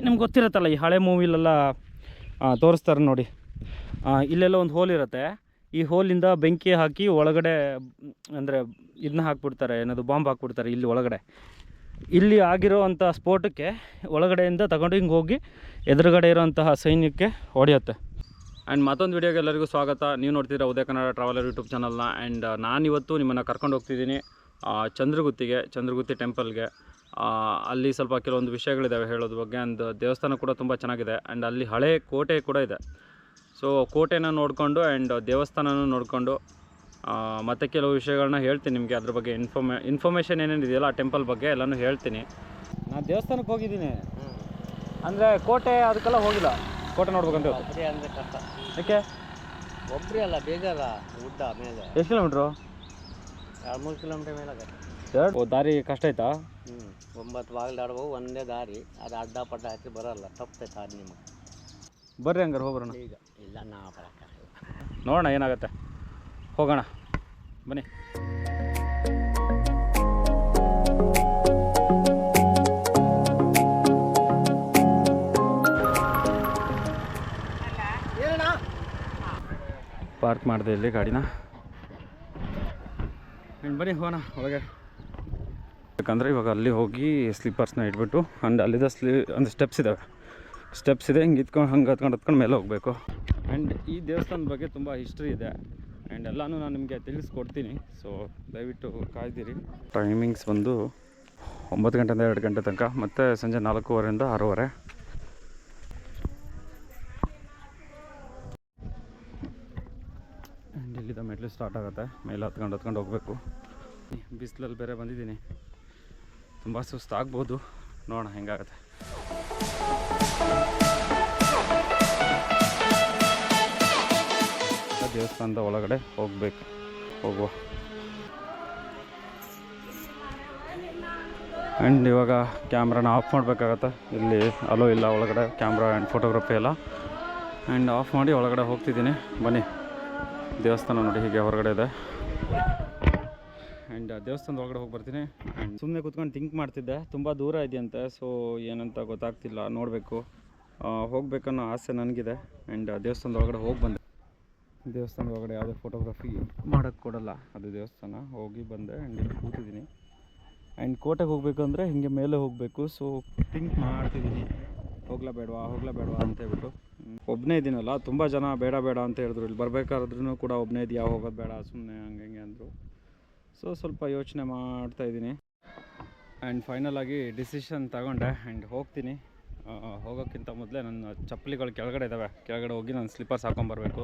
ನಿಮ್ಗೆ ಗೊತ್ತಿರುತ್ತಲ್ಲ, ಈ ಹಳೆ ಮೂವಿಲೆಲ್ಲ ತೋರಿಸ್ತಾರೆ ನೋಡಿ. ಇಲ್ಲೆಲ್ಲ ಒಂದು ಹೋಲ್ ಇರುತ್ತೆ. ಈ ಹೋಲಿಂದ ಬೆಂಕಿ ಹಾಕಿ ಒಳಗಡೆ ಅಂದರೆ ಇದನ್ನ ಹಾಕ್ಬಿಡ್ತಾರೆ, ಏನದು ಬಾಂಬ್ ಹಾಕ್ಬಿಡ್ತಾರೆ ಇಲ್ಲಿ ಒಳಗಡೆ. ಇಲ್ಲಿ ಆಗಿರೋ ಅಂಥ ಸ್ಫೋಟಕ್ಕೆ ಒಳಗಡೆಯಿಂದ ತಗೊಂಡು ಹಿಂಗೆ ಹೋಗಿ ಎದುರುಗಡೆ ಇರೋಂತಹ ಸೈನ್ಯಕ್ಕೆ ಹೊಡೆಯುತ್ತೆ. ಆ್ಯಂಡ್ ಮತ್ತೊಂದು ವೀಡಿಯೋಗೆ ಎಲ್ಲರಿಗೂ ಸ್ವಾಗತ. ನೀವು ನೋಡ್ತಿದ್ದೀರಾ ಉದಯ ಕನ್ನಡ ಟ್ರಾವೆಲರ್ ಯೂಟ್ಯೂಬ್ ಚಾನಲ್ನ. ಆ್ಯಂಡ್ ನಾನಿವತ್ತು ನಿಮ್ಮನ್ನು ಕರ್ಕೊಂಡು ಹೋಗ್ತಿದ್ದೀನಿ ಚಂದ್ರಗುತ್ತಿ ಟೆಂಪಲ್ಗೆ. ಅಲ್ಲಿ ಸ್ವಲ್ಪ ಕೆಲವೊಂದು ವಿಷಯಗಳಿದ್ದಾವೆ ಹೇಳೋದ್ರ ಬಗ್ಗೆ. ಆ್ಯಂಡ್ ದೇವಸ್ಥಾನ ಕೂಡ ತುಂಬ ಚೆನ್ನಾಗಿದೆ. ಆ್ಯಂಡ್ ಅಲ್ಲಿ ಹಳೆ ಕೋಟೆ ಕೂಡ ಇದೆ. ಸೊ ಕೋಟೆನ ನೋಡಿಕೊಂಡು ಆ್ಯಂಡ್ ದೇವಸ್ಥಾನನೂ ನೋಡಿಕೊಂಡು ಮತ್ತು ಕೆಲವು ವಿಷಯಗಳನ್ನ ಹೇಳ್ತೀನಿ ನಿಮಗೆ. ಅದ್ರ ಬಗ್ಗೆ ಇನ್ಫಾರ್ಮೇಷನ್ ಏನೇನಿದೆಯಲ್ಲ ಆ ಟೆಂಪಲ್ ಬಗ್ಗೆ ಎಲ್ಲನೂ ಹೇಳ್ತೀನಿ. ನಾನು ದೇವಸ್ಥಾನಕ್ಕೆ ಹೋಗಿದ್ದೀನಿ, ಅಂದರೆ ಕೋಟೆ ಅದಕ್ಕೆಲ್ಲ ಹೋಗಿಲ್ಲ. ಕೋಟೆ ನೋಡ್ಬೇಕಂತ ಅಂದರೆ ಕಷ್ಟ. ಯಾಕೆ? ಒಬ್ಬರೇ ಅಲ್ಲ, ಬೇಜಾರ ಗುಡ್ಡ ಮೇಲೆ. ಎಷ್ಟು ಕಿಲೋಮೀಟ್ರು? 2-3 ಕಿಲೋಮೀಟರ್ ಮೇಲೆ ಆಗುತ್ತೆ. ದಾರಿ ಕಷ್ಟ ಆಯ್ತಾ? 9 ಬಾಗಿಲು ದಾಡ್ಬೋದು, ಒಂದೇ ದಾರಿ. ಅದು ಅಡ್ಡ ಪಡ್ಡ ಹಾಕಿ ಬರೋಲ್ಲ, ತಪ್ಪುತ್ತೆ ದಾರಿ ನಿಮಗೆ. ಬರ್ರಿ ಹಂಗಾರೆ ಹೋಗ್ಬರೋಣ. ಈಗ ಇಲ್ಲ, ನಾವು ಬರೋಕ್ಕ ನೋಡೋಣ ಏನಾಗುತ್ತೆ, ಹೋಗೋಣ ಬನ್ನಿ. ಪಾರ್ಕ್ ಮಾಡಿದೆ ಇಲ್ಲಿ ಗಾಡಿನ. ಬನ್ನಿ ಹೋಗೋಣ ಒಳಗೆ. ಯಾಕಂದರೆ ಇವಾಗ ಅಲ್ಲಿ ಹೋಗಿ ಸ್ಲೀಪರ್ಸ್ನ ಇಟ್ಬಿಟ್ಟು ಆ್ಯಂಡ್ ಅಲ್ಲಿದ್ದ ಒಂದು ಸ್ಟೆಪ್ಸ್ ಇದೆ, ಹಿಂಗೆ ಹತ್ಕೊಂಡು ಮೇಲೆ ಹೋಗಬೇಕು. ಆ್ಯಂಡ್ ಈ ದೇವಸ್ಥಾನದ ಬಗ್ಗೆ ತುಂಬ ಹಿಸ್ಟ್ರಿ ಇದೆ ಆ್ಯಂಡ್ ಎಲ್ಲನೂ ನಾನು ನಿಮಗೆ ತಿಳಿಸ್ಕೊಡ್ತೀನಿ. ಸೊ ದಯವಿಟ್ಟು ಕಾಯ್ದಿರಿ. ಟೈಮಿಂಗ್ಸ್ ಬಂದು 9 ಗಂಟೆಯಿಂದ 2 ಗಂಟೆ ತನಕ, ಮತ್ತು ಸಂಜೆ 4:15ರಿಂದ 6:30. ಆ್ಯಂಡ್ ಇಲ್ಲಿಂದ ಮೆಟ್ಲು ಸ್ಟಾರ್ಟ್ ಆಗುತ್ತೆ. ಮೇಲೆ ಹತ್ಕೊಂಡು ಹೋಗಬೇಕು. ಬಿಸಿಲಲ್ಲಿ ಬೇರೆ ಬಂದಿದ್ದೀನಿ, ತುಂಬ ಸುಸ್ತಾಗ್ಬೋದು. ನೋಡೋಣ ಹೆಂಗಾಗುತ್ತೆ. ದೇವಸ್ಥಾನದ ಒಳಗಡೆ ಹೋಗುವ. ಆ್ಯಂಡ್ ಇವಾಗ ಕ್ಯಾಮ್ರಾನ ಆಫ್ ಮಾಡಬೇಕಾಗತ್ತೆ. ಇಲ್ಲಿ ಅಲೋ ಇಲ್ಲ ಒಳಗಡೆ ಕ್ಯಾಮ್ರಾ ಆ್ಯಂಡ್ ಫೋಟೋಗ್ರಫಿ ಎಲ್ಲ. ಆ್ಯಂಡ್ ಆಫ್ ಮಾಡಿ ಒಳಗಡೆ ಹೋಗ್ತಿದ್ದೀನಿ. ಬನ್ನಿ, ದೇವಸ್ಥಾನ ನೋಡಿ ಹೀಗೆ ಹೊರಗಡೆ ಇದೆ. ಆ್ಯಂಡ್ ದೇವಸ್ಥಾನದ ಒಳಗಡೆ ಹೋಗಿ ಬರ್ತೀನಿ. ಆ್ಯಂಡ್ ಸುಮ್ಮನೆ ಕೂತ್ಕೊಂಡು ಥಿಂಕ್ ಮಾಡ್ತಿದ್ದೆ, ತುಂಬ ದೂರ ಇದೆಯಂತೆ. ಸೊ ಏನಂತ ಗೊತ್ತಾಗ್ತಿಲ್ಲ, ನೋಡಬೇಕು. ಹೋಗ್ಬೇಕನ್ನೋ ಆಸೆ ನನಗಿದೆ. ಆ್ಯಂಡ್ ದೇವಸ್ಥಾನದ ಒಳಗಡೆ ಹೋಗಿ ಬಂದೆ. ದೇವಸ್ಥಾನದ ಒಳಗಡೆ ಯಾವುದೇ ಫೋಟೋಗ್ರಫಿ ಮಾಡೋಕ್ಕೆ ಕೊಡಲ್ಲ, ಅದು ದೇವಸ್ಥಾನ. ಹೋಗಿ ಬಂದೆ ಆ್ಯಂಡ್ ಇಲ್ಲಿ ಕೂತಿದ್ದೀನಿ. ಆ್ಯಂಡ್ ಕೋಟೆಗೆ ಹೋಗಬೇಕಂದ್ರೆ ಹಿಂಗೆ ಮೇಲೆ ಹೋಗಬೇಕು. ಸೊ ಥಿಂಕ್ ಮಾಡ್ತಿದ್ದೀನಿ, ಹೋಗ್ಲಾ ಬೇಡವಾ ಅಂತ ಹೇಳ್ಬಿಟ್ಟು. ಒಬ್ಬನೇ ಇದ್ದೀನಲ್ಲ, ತುಂಬ ಜನ ಬೇಡ ಅಂತ ಹೇಳಿದ್ರು. ಇಲ್ಲಿ ಬರಬೇಕಾದ್ರೂ ಕೂಡ ಒಬ್ಬನೇ ಇದೆಯಾ, ಹೋಗೋದು ಬೇಡ ಸುಮ್ಮನೆ ಹಂಗೆ ಅಂದರು. ಸೊ ಸ್ವಲ್ಪ ಯೋಚನೆ ಮಾಡ್ತಾಯಿದ್ದೀನಿ. ಆ್ಯಂಡ್ ಫೈನಲ್ ಆಗಿ ಡಿಸಿಷನ್ ತಗೊಂಡೆ ಆ್ಯಂಡ್ ಹೋಗ್ತೀನಿ. ಹೋಗೋಕ್ಕಿಂತ ಮೊದಲೇ ನನ್ನ ಚಪ್ಪಲಿಗಳು ಕೆಳಗಡೆ ಇದ್ದಾವೆ, ಕೆಳಗಡೆ ಹೋಗಿ ನಾನು ಸ್ಲಿಪ್ಪರ್ಸ್ ಹಾಕ್ಕೊಂಬರ್ಬೇಕು.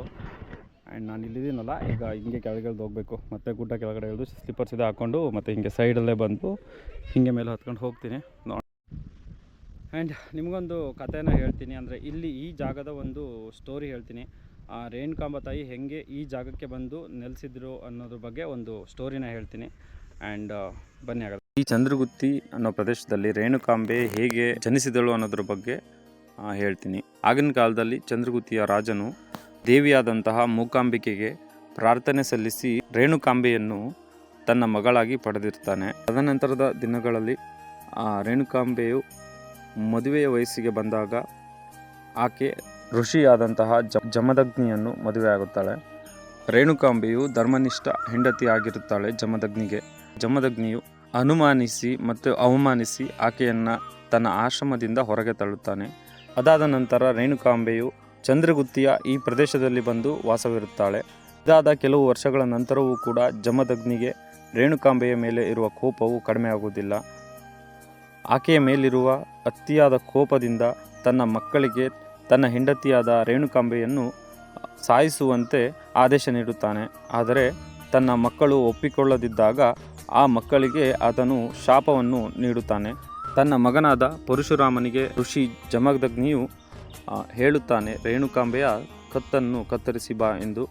ಆ್ಯಂಡ್ ನಾನು ಇಲ್ಲಿದ್ದೀನಲ್ಲ, ಈಗ ಹಿಂಗೆ ಕೆಳಗಡೆ ಹೋಗಬೇಕು. ಮತ್ತು ಗುಡ್ಡ ಕೆಳಗಡೆ ಇಳಿದು ಸ್ಲಿಪ್ಪರ್ಸ್ ಇದೆ ಹಾಕ್ಕೊಂಡು ಮತ್ತು ಹಿಂಗೆ ಸೈಡಲ್ಲೇ ಬಂದು ಹಿಂಗೆ ಮೇಲೆ ಹತ್ಕೊಂಡು ಹೋಗ್ತೀನಿ. ಆ್ಯಂಡ್ ನಿಮಗೊಂದು ಕಥೆನ ಹೇಳ್ತೀನಿ. ಅಂದರೆ ಇಲ್ಲಿ ಈ ಜಾಗದ ಒಂದು ಸ್ಟೋರಿ ಹೇಳ್ತೀನಿ. ರೇಣುಕಾಂಬ ತಾಯಿ ಹೇಗೆ ಈ ಜಾಗಕ್ಕೆ ಬಂದು ನೆಲೆಸಿದ್ರು ಅನ್ನೋದ್ರ ಬಗ್ಗೆ ಒಂದು ಸ್ಟೋರಿನ ಹೇಳ್ತೀನಿ. ಆ್ಯಂಡ್ ಬನ್ನಿ ಆಗೋದು. ಈ ಚಂದ್ರಗುತ್ತಿ ಅನ್ನೋ ಪ್ರದೇಶದಲ್ಲಿ ರೇಣುಕಾಂಬೆ ಹೇಗೆ ಜನಿಸಿದಳು ಅನ್ನೋದ್ರ ಬಗ್ಗೆ ಹೇಳ್ತೀನಿ. ಆಗಿನ ಕಾಲದಲ್ಲಿ ಚಂದ್ರಗುತ್ತಿಯ ರಾಜನು ದೇವಿಯಾದಂತಹ ಮೂಕಾಂಬಿಕೆಗೆ ಪ್ರಾರ್ಥನೆ ಸಲ್ಲಿಸಿ ರೇಣುಕಾಂಬೆಯನ್ನು ತನ್ನ ಮಗಳಾಗಿ ಪಡೆದಿರ್ತಾನೆ. ತದನಂತರದ ದಿನಗಳಲ್ಲಿ ರೇಣುಕಾಂಬೆಯು ಮದುವೆಯ ವಯಸ್ಸಿಗೆ ಬಂದಾಗ ಆಕೆ ಋಷಿಯಾದಂತಹ ಜಮದಗ್ನಿಯನ್ನು ಮದುವೆಯಾಗುತ್ತಾಳೆ. ರೇಣುಕಾಂಬೆಯು ಧರ್ಮನಿಷ್ಠ ಹೆಂಡತಿ ಆಗಿರುತ್ತಾಳೆ ಜಮದಗ್ನಿಗೆ. ಜಮದಗ್ನಿಯು ಅನುಮಾನಿಸಿ ಮತ್ತು ಅವಮಾನಿಸಿ ಆಕೆಯನ್ನು ತನ್ನ ಆಶ್ರಮದಿಂದ ಹೊರಗೆ ತಳ್ಳುತ್ತಾನೆ. ಅದಾದ ನಂತರ ರೇಣುಕಾಂಬೆಯು ಚಂದ್ರಗುತ್ತಿಯ ಈ ಪ್ರದೇಶದಲ್ಲಿ ಬಂದು ವಾಸವಿರುತ್ತಾಳೆ. ಇದಾದ ಕೆಲವು ವರ್ಷಗಳ ನಂತರವೂ ಕೂಡ ಜಮದಗ್ನಿಗೆ ರೇಣುಕಾಂಬೆಯ ಮೇಲೆ ಇರುವ ಕೋಪವು ಕಡಿಮೆ ಆಗುವುದಿಲ್ಲ. ಆಕೆಯ ಮೇಲಿರುವ ಅತಿಯಾದ ಕೋಪದಿಂದ ತನ್ನ ಮಕ್ಕಳಿಗೆ ತನ್ನ ಹೆಂಡತಿಯಾದ ರೇಣುಕಾಂಬೆಯನ್ನು ಸಾಯಿಸುವಂತೆ ಆದೇಶ ನೀಡುತ್ತಾನೆ. ಆದರೆ ತನ್ನ ಮಕ್ಕಳು ಒಪ್ಪಿಕೊಳ್ಳದಿದ್ದಾಗ ಆ ಮಕ್ಕಳಿಗೆ ಆತನು ಶಾಪವನ್ನು ನೀಡುತ್ತಾನೆ. ತನ್ನ ಮಗನಾದ ಪರಶುರಾಮನಿಗೆ ಋಷಿ ಜಮದಗ್ನಿಯು ಹೇಳುತ್ತಾನೆ, ರೇಣುಕಾಂಬೆಯ ಕತ್ತನ್ನು ಕತ್ತರಿಸಿ ಬಾ ಎಂದು.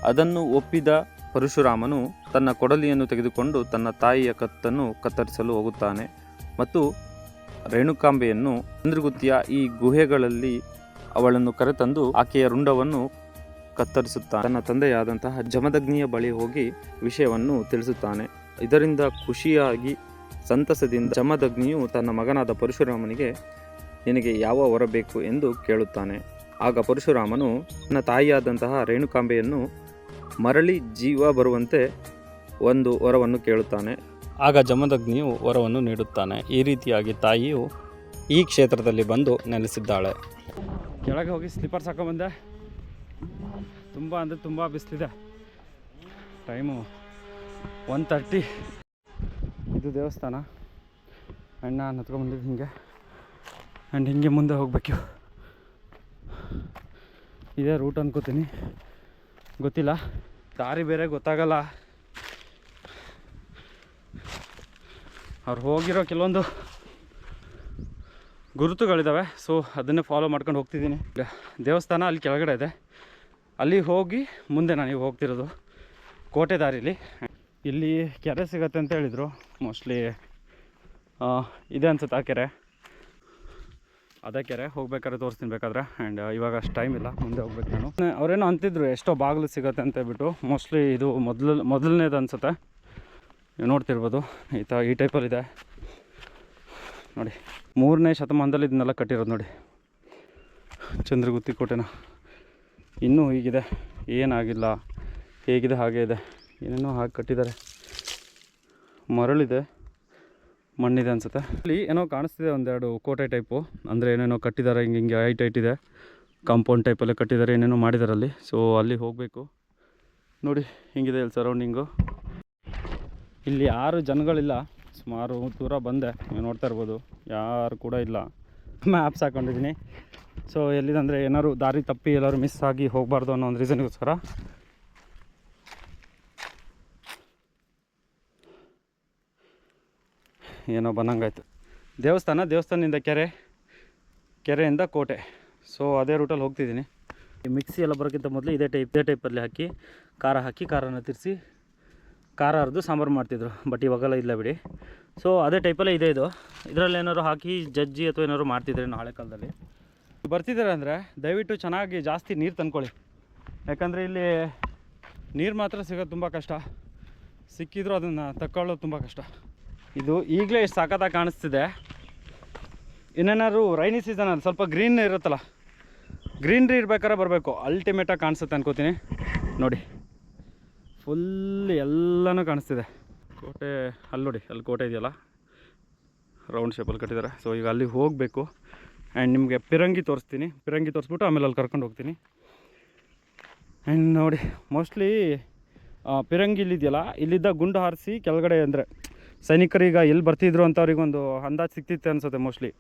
ಅದನ್ನು ಒಪ್ಪಿದ ಪರಶುರಾಮನು ತನ್ನ ಕೊಡಲಿಯನ್ನು ತೆಗೆದುಕೊಂಡು ತನ್ನ ತಾಯಿಯ ಕತ್ತನ್ನು ಕತ್ತರಿಸಲು ಹೋಗುತ್ತಾನೆ ಮತ್ತು ರೇಣುಕಾಂಬೆಯನ್ನು ಚಂದ್ರಗುತ್ತಿಯ ಈ ಗುಹೆಗಳಲ್ಲಿ ಅವಳನ್ನು ಕರೆತಂದು ಆಕೆಯ ರುಂಡವನ್ನು ಕತ್ತರಿಸುತ್ತಾನೆ. ತನ್ನ ತಂದೆಯಾದಂತಹ ಜಮದಗ್ನಿಯ ಬಳಿ ಹೋಗಿ ವಿಷಯವನ್ನು ತಿಳಿಸುತ್ತಾನೆ. ಇದರಿಂದ ಖುಷಿಯಾಗಿ ಸಂತಸದಿಂದ ಜಮದಗ್ನಿಯು ತನ್ನ ಮಗನಾದ ಪರಶುರಾಮನಿಗೆ ನಿನಗೆ ಯಾವ ವರ ಬೇಕು ಎಂದು ಕೇಳುತ್ತಾನೆ. ಆಗ ಪರಶುರಾಮನು ತನ್ನ ತಾಯಿಯಾದಂತಹ ರೇಣುಕಾಂಬೆಯನ್ನು ಮರಳಿ ಜೀವ ಬರುವಂತೆ ಒಂದು ವರವನ್ನು ಕೇಳುತ್ತಾನೆ. ಆಗ ಜಮದಗ್ನಿಯು ವರವನ್ನು ನೀಡುತ್ತಾನೆ. ಈ ರೀತಿಯಾಗಿ ತಾಯಿಯು ಈ ಕ್ಷೇತ್ರದಲ್ಲಿ ಬಂದು ನೆಲೆಸಿದ್ದಾಳೆ. ಕೆಳಗೆ ಹೋಗಿ ಸ್ಲಿಪ್ಪರ್ಸ್ ಹಾಕೊಂಡ್ಬಂದೆ. ತುಂಬ ಅಂದರೆ ತುಂಬ ಬಿಸಿಲಿದೆ. ಟೈಮು 1:30. ಇದು ದೇವಸ್ಥಾನ. ಆ್ಯಂಡ್ ನಾನು ಹತ್ಕೊಂಡ್ಬಂದಿದ್ದು ಹಿಂಗೆ. ಆ್ಯಂಡ್ ಹಿಂಗೆ ಮುಂದೆ ಹೋಗಬೇಕು. ಇದೇ ರೂಟ್ ಅನ್ಕೋತೀನಿ, ಗೊತ್ತಿಲ್ಲ. ದಾರಿ ಬೇರೆ ಗೊತ್ತಾಗಲ್ಲ. ಅವ್ರು ಹೋಗಿರೋ ಕೆಲವೊಂದು ಗುರುತುಗಳಿದ್ದಾವೆ. ಸೊ ಅದನ್ನೇ ಫಾಲೋ ಮಾಡ್ಕೊಂಡು ಹೋಗ್ತಿದ್ದೀನಿ. ದೇವಸ್ಥಾನ ಅಲ್ಲಿ ಕೆಳಗಡೆ ಇದೆ. ಅಲ್ಲಿ ಹೋಗಿ ಮುಂದೆ ನಾನು ಹೋಗ್ತಿರೋದು ಕೋಟೆ ದಾರಿಲಿ. ಇಲ್ಲಿ ಕೆರೆ ಸಿಗತ್ತೆ ಅಂತ ಹೇಳಿದರು. ಮೋಸ್ಟ್ಲಿ ಇದೆ ಅನ್ಸುತ್ತೆ ಆ ಕೆರೆ. ಅದೇ ಕೆರೆ. ಹೋಗ್ಬೇಕಾದ್ರೆ ತೋರಿಸ್ತೀನಿ ಬೇಕಾದ್ರೆ. ಆ್ಯಂಡ್ ಇವಾಗ ಅಷ್ಟು ಟೈಮ್ ಇಲ್ಲ, ಮುಂದೆ ಹೋಗ್ಬೇಕು ನಾನು. ಅವರೇನೋ ಅಂತಿದ್ರು ಎಷ್ಟೋ ಬಾಗಿಲು ಸಿಗುತ್ತೆ ಅಂತ ಹೇಳ್ಬಿಟ್ಟು. ಮೋಸ್ಟ್ಲಿ ಇದು ಮೊದಲನೇದು ಅನಿಸುತ್ತೆ. ನೀವು ನೋಡ್ತಿರ್ಬೋದು ಈ ಟೈಪಲ್ಲಿದೆ ನೋಡಿ. 3ನೇ ಶತಮಾನದಲ್ಲಿ ಇದನ್ನೆಲ್ಲ ಕಟ್ಟಿರೋದು ನೋಡಿ, ಚಂದ್ರಗುತ್ತಿ ಕೋಟೆನ. ಇನ್ನೂ ಹೀಗಿದೆ, ಏನಾಗಿಲ್ಲ, ಹೇಗಿದೆ ಹಾಗೆ ಇದೆ. ಏನೇನೋ ಹಾಗೆ ಕಟ್ಟಿದ್ದಾರೆ. ಮರಳಿದೆ, ಮಣ್ಣಿದೆ ಅನಿಸುತ್ತೆ. ಇಲ್ಲಿ ಏನೋ ಕಾಣಿಸ್ತಿದೆ ಒಂದೆರಡು ಕೋಟೆ ಟೈಪು. ಅಂದರೆ ಏನೇನೋ ಕಟ್ಟಿದ್ದಾರೆ, ಹಿಂಗೆ ಹೈಟ್ ಇದೆ, ಕಾಂಪೌಂಡ್ ಟೈಪಲ್ಲೇ ಕಟ್ಟಿದ್ದಾರೆ, ಏನೇನೋ ಮಾಡಿದ್ದಾರೆ ಅಲ್ಲಿ. ಸೊ ಅಲ್ಲಿ ಹೋಗಬೇಕು. ನೋಡಿ ಹಿಂಗಿದೆ ಇಲ್ಲಿ ಸರೌಂಡಿಂಗು. ಇಲ್ಲಿ ಯಾರು ಜನಗಳಿಲ್ಲ. ಸುಮಾರು ದೂರ ಬಂದೆ, ನೀವು ನೋಡ್ತಾ ಇರ್ಬೋದು. ಯಾರು ಕೂಡ ಇಲ್ಲ. ಮ್ಯಾಪ್ಸ್ ಹಾಕೊಂಡಿದ್ದೀನಿ. ಸೊ ಎಲ್ಲಿದೆ ಅಂದರೆ ಏನಾದ್ರು ದಾರಿ ತಪ್ಪಿ ಎಲ್ಲರೂ ಮಿಸ್ ಆಗಿ ಹೋಗಬಾರ್ದು ಅನ್ನೋ ಒಂದು ರೀಸನ್ಗೋಸ್ಕರ. ಏನೋ ಬಂದಂಗಾಯ್ತು. ದೇವಸ್ಥಾನದಿಂದ ಕೆರೆಯಿಂದ ಕೋಟೆ. ಸೊ ಅದೇ ರೂಟಲ್ಲಿ ಹೋಗ್ತಿದ್ದೀನಿ. ಈ ಮಿಕ್ಸಿ ಎಲ್ಲ ಬರೋಕ್ಕಿಂತ ಮೊದಲು ಇದೇ ಟೈಪಲ್ಲಿ ಹಾಕಿ ಖಾರನ ತಿರ್ಸಿ ಖಾರ ಅರ್ದು ಸಾಂಬಾರು ಮಾಡ್ತಿದ್ರು. ಬಟ್ ಇವಾಗೆಲ್ಲ ಇಲ್ಲ ಬಿಡಿ. ಸೊ ಅದೇ ಟೈಪಲ್ಲೇ ಇದೆ ಇದು. ಇದರಲ್ಲಿ ಏನಾದ್ರು ಹಾಕಿ ಜಜ್ಜಿ ಅಥವಾ ಏನಾದ್ರು ಮಾಡ್ತಿದ್ರೆ ಹಳೆ ಕಾಲದಲ್ಲಿ. ಬರ್ತಿದ್ದಾರೆ ಅಂದರೆ ದಯವಿಟ್ಟು ಚೆನ್ನಾಗಿ ಜಾಸ್ತಿ ನೀರು ತಂದ್ಕೊಳ್ಳಿ. ಯಾಕಂದರೆ ಇಲ್ಲಿ ನೀರು ಮಾತ್ರ ಸಿಗೋದು ತುಂಬ ಕಷ್ಟ. ಸಿಕ್ಕಿದ್ರು ಅದನ್ನು ತಗೊಳ್ಳೋದು ತುಂಬ ಕಷ್ಟ. ಇದು ಈಗಲೇ ಎಷ್ಟು ಸಖತ್ತಾಗಿ ಕಾಣಿಸ್ತಿದೆ. ಇನ್ನೇನಾದ್ರು ರೈನಿ ಸೀಸನಲ್ಲಿ ಸ್ವಲ್ಪ ಗ್ರೀನ್ ಇರುತ್ತಲ್ಲ, ಗ್ರೀನ್ರಿ ಇರ್ಬೇಕಾದ್ರೆ ಬರಬೇಕು. ಅಲ್ಟಿಮೇಟಾಗಿ ಕಾಣಿಸುತ್ತೆ ಅನ್ಕೋತೀನಿ. ನೋಡಿ ಫುಲ್ ಎಲ್ಲನೂ ಕಾಣಿಸ್ತಿದೆ. ಕೋಟೆ ಅಲ್ಲಿ ನೋಡಿ, ಅಲ್ಲಿ ಕೋಟೆ ಇದೆಯಲ್ಲ, ರೌಂಡ್ ಶೇಪಲ್ಲಿ ಕಟ್ಟಿದ್ದಾರೆ. ಸೊ ಈಗ ಅಲ್ಲಿ ಹೋಗಬೇಕು. ಆ್ಯಂಡ್ ನಿಮಗೆ ಪಿರಂಗಿ ತೋರಿಸ್ತೀನಿ. ಪಿರಂಗಿ ತೋರಿಸ್ಬಿಟ್ಟು ಆಮೇಲೆ ಅಲ್ಲಿ ಕರ್ಕೊಂಡು ಹೋಗ್ತೀನಿ. ಆ್ಯಂಡ್ ನೋಡಿ ಮೋಸ್ಟ್ಲಿ ಪಿರಂಗಿ ಇಲ್ಲಿದೆಯಲ್ಲ, ಇಲ್ಲಿದ್ದ ಗುಂಡು ಹಾರಿಸಿ ಕೆಳಗಡೆ ಅಂದರೆ ಸೈನಿಕರೀಗ ಎಲ್ಲಿ ಬರ್ತಿದ್ರು ಅಂತ ಅವ್ರಿಗೊಂದು ಅಂದಾಜು ಸಿಗ್ತಿತ್ತು ಅನಿಸುತ್ತೆ ಮೋಸ್ಟ್ಲಿ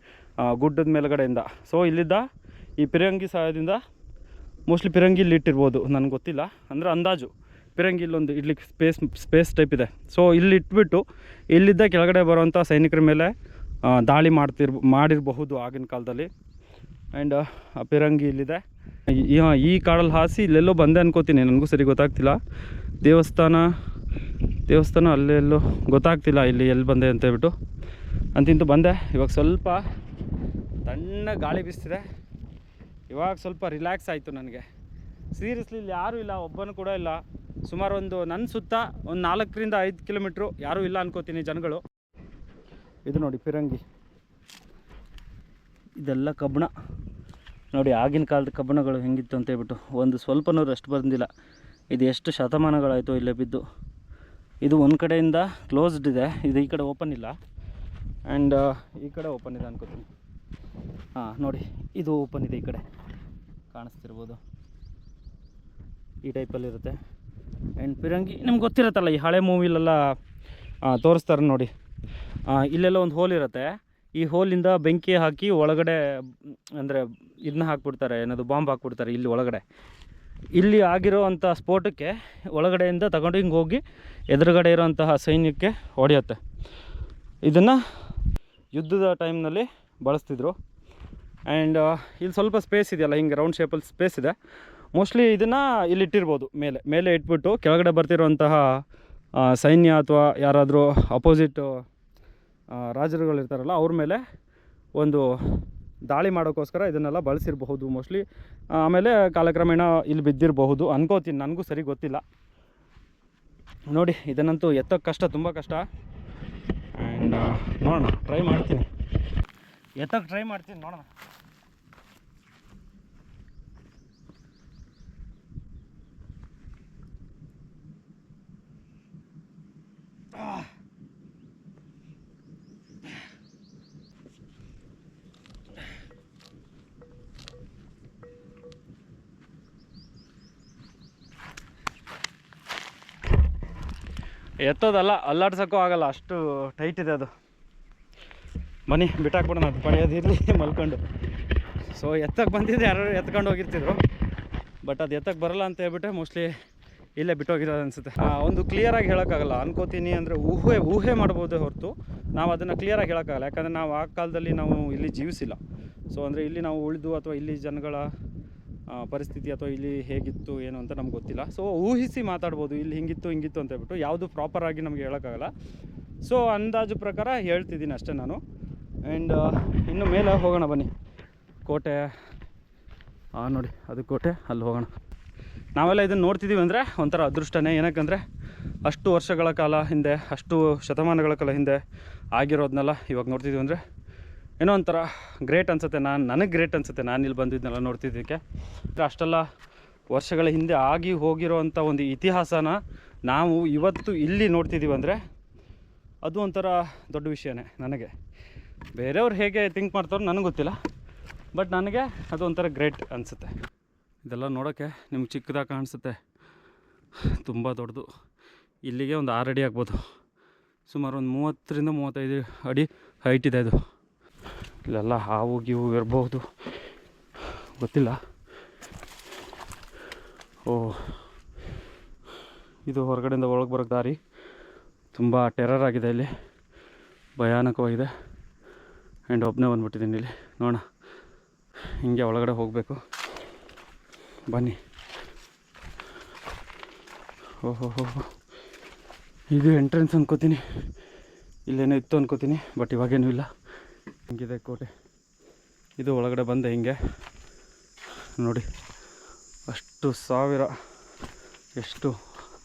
ಗುಡ್ಡದ ಮೇಲ್ಗಡೆಯಿಂದ. ಸೊ ಇಲ್ಲಿದ್ದ ಈ ಪಿರಂಗಿ ಸಹಾಯದಿಂದ ಮೋಸ್ಟ್ಲಿ ಪಿರಂಗಿ ಇಲ್ಲಿ ಇಟ್ಟಿರ್ಬೋದು, ನನಗೆ ಗೊತ್ತಿಲ್ಲ. ಅಂದರೆ ಅಂದಾಜು ಪಿರಂಗಿ ಇಲ್ಲೊಂದು ಇಡ್ಲಿಕ್ಕೆ ಸ್ಪೇಸ್ ಟೈಪ್ ಇದೆ. ಸೊ ಇಲ್ಲಿ ಇಟ್ಬಿಟ್ಟು ಇಲ್ಲಿದ್ದ ಕೆಳಗಡೆ ಬರುವಂಥ ಸೈನಿಕರ ಮೇಲೆ ದಾಳಿ ಮಾಡಿರಬಹುದು ಆಗಿನ ಕಾಲದಲ್ಲಿ. ಆ್ಯಂಡ್ ಆ ಪಿರಂಗಿ ಇಲ್ಲಿದೆ. ಈ ಕಾಡಲ್ಲಿ ಹಾಸಿ ಇಲ್ಲೆಲ್ಲೋ ಬಂದೆ ಅನ್ಕೋತೀನಿ, ನನಗೂ ಸರಿ ಗೊತ್ತಾಗ್ತಿಲ್ಲ. ದೇವಸ್ಥಾನ ಅಲ್ಲೆಲ್ಲೋ ಗೊತ್ತಾಗ್ತಿಲ್ಲ ಇಲ್ಲಿ ಎಲ್ಲಿ ಬಂದೆ ಅಂತ ಹೇಳ್ಬಿಟ್ಟು. ಅಂತಿಂತೂ ಬಂದೆ. ಇವಾಗ ಸ್ವಲ್ಪ ತಣ್ಣ ಗಾಳಿ ಬೀಸ್ತಿದೆ. ಇವಾಗ ಸ್ವಲ್ಪ ರಿಲ್ಯಾಕ್ಸ್ ಆಯಿತು ನನಗೆ. ಸೀರಿಯಸ್ಲಿ ಇಲ್ಲಿ ಯಾರೂ ಇಲ್ಲ, ಒಬ್ಬನು ಕೂಡ ಇಲ್ಲ. ಸುಮಾರು ನನ್ನ ಸುತ್ತ 4 to 5 ಕಿಲೋಮೀಟ್ರು ಯಾರೂ ಇಲ್ಲ ಅನ್ಕೋತೀನಿ ಜನಗಳು. ಇದು ನೋಡಿ ಪಿರಂಗಿ, ಇದೆಲ್ಲ ಕಬ್ಬಣ ನೋಡಿ. ಆಗಿನ ಕಾಲದ ಕಬ್ಬಣಗಳು ಹೆಂಗಿತ್ತು ಅಂತ ಹೇಳ್ಬಿಟ್ಟು ಒಂದು ಸ್ವಲ್ಪನೂ ಅಷ್ಟು ಬಂದಿಲ್ಲ. ಇದು ಎಷ್ಟು ಶತಮಾನಗಳಾಯಿತು ಇಲ್ಲೇ ಬಿದ್ದು. ಇದು ಒಂದು ಕಡೆಯಿಂದ ಕ್ಲೋಸ್ಡ್ ಇದೆ, ಇದು ಈ ಕಡೆ ಓಪನ್ ಇಲ್ಲ. ಆ್ಯಂಡ್ ಈ ಕಡೆ ಓಪನ್ ಇದೆ ಅನ್ಕೋತೀನಿ. ನೋಡಿ ಇದು ಓಪನ್ ಇದೆ, ಈ ಕಡೆ ಕಾಣಿಸ್ತಿರ್ಬೋದು. ಈ ಟೈಪಲ್ಲಿರುತ್ತೆ. ಆ್ಯಂಡ್ ಪಿರಂಗಿ ನಿಮ್ಗೆ ಗೊತ್ತಿರುತ್ತಲ್ಲ, ಈ ಹಳೆ ಮೂವಿಲೆಲ್ಲ ತೋರಿಸ್ತಾರೆ ನೋಡಿ. ಇಲ್ಲೆಲ್ಲ ಒಂದು ಹೋಲ್ ಇರುತ್ತೆ. ಈ ಹೋಲಿಂದ ಬೆಂಕಿ ಹಾಕಿ ಒಳಗಡೆ ಅಂದರೆ ಇದನ್ನ ಹಾಕ್ಬಿಡ್ತಾರೆ, ಏನದು ಬಾಂಬ್ ಹಾಕ್ಬಿಡ್ತಾರೆ ಇಲ್ಲಿ ಒಳಗಡೆ. ಇಲ್ಲಿ ಆಗಿರೋ ಅಂಥ ಸ್ಫೋಟಕ್ಕೆ ಒಳಗಡೆಯಿಂದ ತಗೊಂಡು ಹಿಂಗೆ ಹೋಗಿ ಎದುರುಗಡೆ ಇರೋಂತಹ ಸೈನ್ಯಕ್ಕೆ ಹೊಡೆಯುತ್ತೆ. ಇದನ್ನು ಯುದ್ಧದ ಟೈಮ್ನಲ್ಲಿ ಬಳಸ್ತಿದ್ರು. ಆ್ಯಂಡ್ ಇಲ್ಲಿ ಸ್ವಲ್ಪ ಸ್ಪೇಸ್ ಇದೆಯಲ್ಲ, ಹಿಂಗೆ ರೌಂಡ್ ಶೇಪಲ್ಲಿ ಸ್ಪೇಸ್ ಇದೆ. ಮೋಸ್ಟ್ಲಿ ಇದನ್ನು ಇಲ್ಲಿ ಇಟ್ಟಿರ್ಬೋದು, ಮೇಲೆ ಇಟ್ಬಿಟ್ಟು ಕೆಳಗಡೆ ಬರ್ತಿರೋಂತಹ ಸೈನ್ಯ ಅಥವಾ ಯಾರಾದರೂ ಅಪೋಸಿಟ್ ರಾಜರುಗಳಿರ್ತಾರಲ್ಲ ಅವ್ರ ಮೇಲೆ ಒಂದು ದಾಳಿ ಮಾಡೋಕ್ಕೋಸ್ಕರ ಇದನ್ನೆಲ್ಲ ಬಳಸಿರಬಹುದು ಮೋಸ್ಟ್ಲಿ. ಆಮೇಲೆ ಕಾಲಕ್ರಮೇಣ ಇಲ್ಲಿ ಬಿದ್ದಿರಬಹುದು ಅನ್ಕೋತೀನಿ, ನನಗೂ ಸರಿ ಗೊತ್ತಿಲ್ಲ. ನೋಡಿ ಇದನ್ನಂತೂ ಎತ್ತೋಕ್ಕೆ ಕಷ್ಟ, ತುಂಬ ಕಷ್ಟ. ಆ್ಯಂಡ್ ನೋಡೋಣ, ಟ್ರೈ ಮಾಡ್ತೀನಿ. ಎತ್ತಕ್ಕೆ ಟ್ರೈ ಮಾಡ್ತೀನಿ ನೋಡೋಣ. ಎತ್ತೋದಲ್ಲ, ಅಲ್ಲಾಡ್ಸೋಕ್ಕೂ ಆಗಲ್ಲ, ಅಷ್ಟು ಟೈಟ್ ಇದೆ ಅದು. ಬನ್ನಿ ಬಿಟ್ಟಾಕ್ಬಿಡೋಣ, ಅದು ಪಡೆಯೋದಿರಲಿ ಮಲ್ಕೊಂಡು. ಸೊ ಎತ್ತಕ್ಕೆ ಬಂದಿದ್ದು ಯಾರು ಎತ್ಕೊಂಡು ಹೋಗಿರ್ತಿದ್ರು, ಬಟ್ ಅದು ಎತ್ತಕ್ಕೆ ಬರಲ್ಲ ಅಂತ ಹೇಳ್ಬಿಟ್ಟೆ ಮೋಸ್ಟ್ಲಿ ಇಲ್ಲೇ ಬಿಟ್ಟೋಗಿರೋದು ಅನಿಸುತ್ತೆ. ಒಂದು ಕ್ಲಿಯರಾಗಿ ಹೇಳೋಕ್ಕಾಗಲ್ಲ, ಅನ್ಕೋತೀನಿ ಅಂದರೆ ಊಹೆ ಮಾಡ್ಬೋದು ಹೊರತು ನಾವು ಅದನ್ನು ಕ್ಲಿಯರಾಗಿ ಹೇಳೋಕ್ಕಾಗಲ್ಲ. ಯಾಕಂದರೆ ನಾವು ಆ ಕಾಲದಲ್ಲಿ ನಾವು ಇಲ್ಲಿ ಜೀವಿಸಿಲ್ಲ. ಸೊ ಅಂದರೆ ಇಲ್ಲಿ ನಾವು ಉಳಿದು ಅಥವಾ ಇಲ್ಲಿ ಜನಗಳ ಪರಿಸ್ಥಿತಿ ಅಥವಾ ಇಲ್ಲಿ ಹೇಗಿತ್ತು ಏನು ಅಂತ ನಮ್ಗೆ ಗೊತ್ತಿಲ್ಲ. ಸೊ ಊಹಿಸಿ ಮಾತಾಡ್ಬೋದು, ಇಲ್ಲಿ ಹಿಂಗಿತ್ತು ಅಂತ ಹೇಳ್ಬಿಟ್ಟು ಯಾವುದು ಪ್ರಾಪರಾಗಿ ನಮಗೆ ಹೇಳೋಕ್ಕಾಗಲ್ಲ. ಸೊ ಅಂದಾಜು ಪ್ರಕಾರ ಹೇಳ್ತಿದ್ದೀನಿ ಅಷ್ಟೇ ನಾನು. ಆ್ಯಂಡ್ ಇನ್ನು ಮೇಲೆ ಹೋಗೋಣ ಬನ್ನಿ. ಕೋಟೆ ನೋಡಿ, ಅದು ಕೋಟೆ, ಅಲ್ಲಿ ಹೋಗೋಣ. ನಾವೆಲ್ಲ ಇದನ್ನು ನೋಡ್ತಿದ್ದೀವಿ ಅಂದರೆ ಒಂಥರ ಅದೃಷ್ಟನೇ. ಏನಕ್ಕಂದರೆ ಅಷ್ಟು ವರ್ಷಗಳ ಕಾಲ ಹಿಂದೆ, ಅಷ್ಟು ಶತಮಾನಗಳ ಕಾಲ ಹಿಂದೆ ಆಗಿರೋದನ್ನೆಲ್ಲ ಇವಾಗ ನೋಡ್ತಿದ್ದೀವಿ ಅಂದರೆ ಏನೋ ಒಂಥರ ಗ್ರೇಟ್ ಅನಿಸುತ್ತೆ. ನನಗೆ ಗ್ರೇಟ್ ಅನಿಸುತ್ತೆ ನಾನು ಇಲ್ಲಿ ಬಂದಿದ್ದನ್ನೆಲ್ಲ ನೋಡ್ತಿದ್ದಕ್ಕೆ. ಅಷ್ಟೆಲ್ಲ ವರ್ಷಗಳ ಹಿಂದೆ ಆಗಿ ಹೋಗಿರೋವಂಥ ಒಂದು ಇತಿಹಾಸನ ನಾವು ಇವತ್ತು ಇಲ್ಲಿ ನೋಡ್ತಿದ್ದೀವಿ ಅಂದರೆ ಅದು ಒಂಥರ ದೊಡ್ಡ ವಿಷಯನೇ ನನಗೆ. ಬೇರೆಯವ್ರು ಹೇಗೆ ಥಿಂಕ್ ಮಾಡ್ತಾರೋ ನನಗೆ ಗೊತ್ತಿಲ್ಲ, ಬಟ್ ನನಗೆ ಅದು ಒಂಥರ ಗ್ರೇಟ್ ಅನಿಸುತ್ತೆ. ಇದೆಲ್ಲ ನೋಡೋಕ್ಕೆ ನಿಮ್ಗೆ ಚಿಕ್ಕದಾಗಿ ಕಾಣಿಸುತ್ತೆ, ತುಂಬ ದೊಡ್ಡದು. ಇಲ್ಲಿಗೆ ಒಂದು 6 ಅಡಿ ಆಗ್ಬೋದು, ಸುಮಾರು ಒಂದು 30-35 ಅಡಿ ಹೈಟ್ ಇದೆ ಇದು. ಇಲ್ಲೆಲ್ಲ ಹಾವು ಗೀವು ಇರ್ಬೋದು, ಗೊತ್ತಿಲ್ಲ. ಇದು ಹೊರಗಡೆಯಿಂದ ಒಳಗೆ ಬರೋಕ್ಕೆ ದಾರಿ. ತುಂಬ ಟೆರರ್ ಆಗಿದೆ ಇಲ್ಲಿ, ಭಯಾನಕವಾಗಿದೆ. ಆ್ಯಂಡ್ ಒಬ್ಬನೇ ಬಂದ್ಬಿಟ್ಟಿದ್ದೀನಿ ಇಲ್ಲಿ. ನೋಡೋಣ, ಹಿಂಗೆ ಒಳಗಡೆ ಹೋಗಬೇಕು. ಬನ್ನಿ. ಇದು ಎಂಟ್ರೆನ್ಸ್ ಅನ್ಕೋತೀನಿ, ಇಲ್ಲೇನೋ ಇತ್ತು ಅನ್ಕೋತೀನಿ, ಬಟ್ ಇವಾಗೇನೂ ಇಲ್ಲ. ಹಿಂಗಿದೆ ಕೋಟೆ. ಇದು ಒಳಗಡೆ ಬಂದೆ ಹಿಂಗೆ ನೋಡಿ, ಅಷ್ಟು ಸಾವಿರ, ಎಷ್ಟು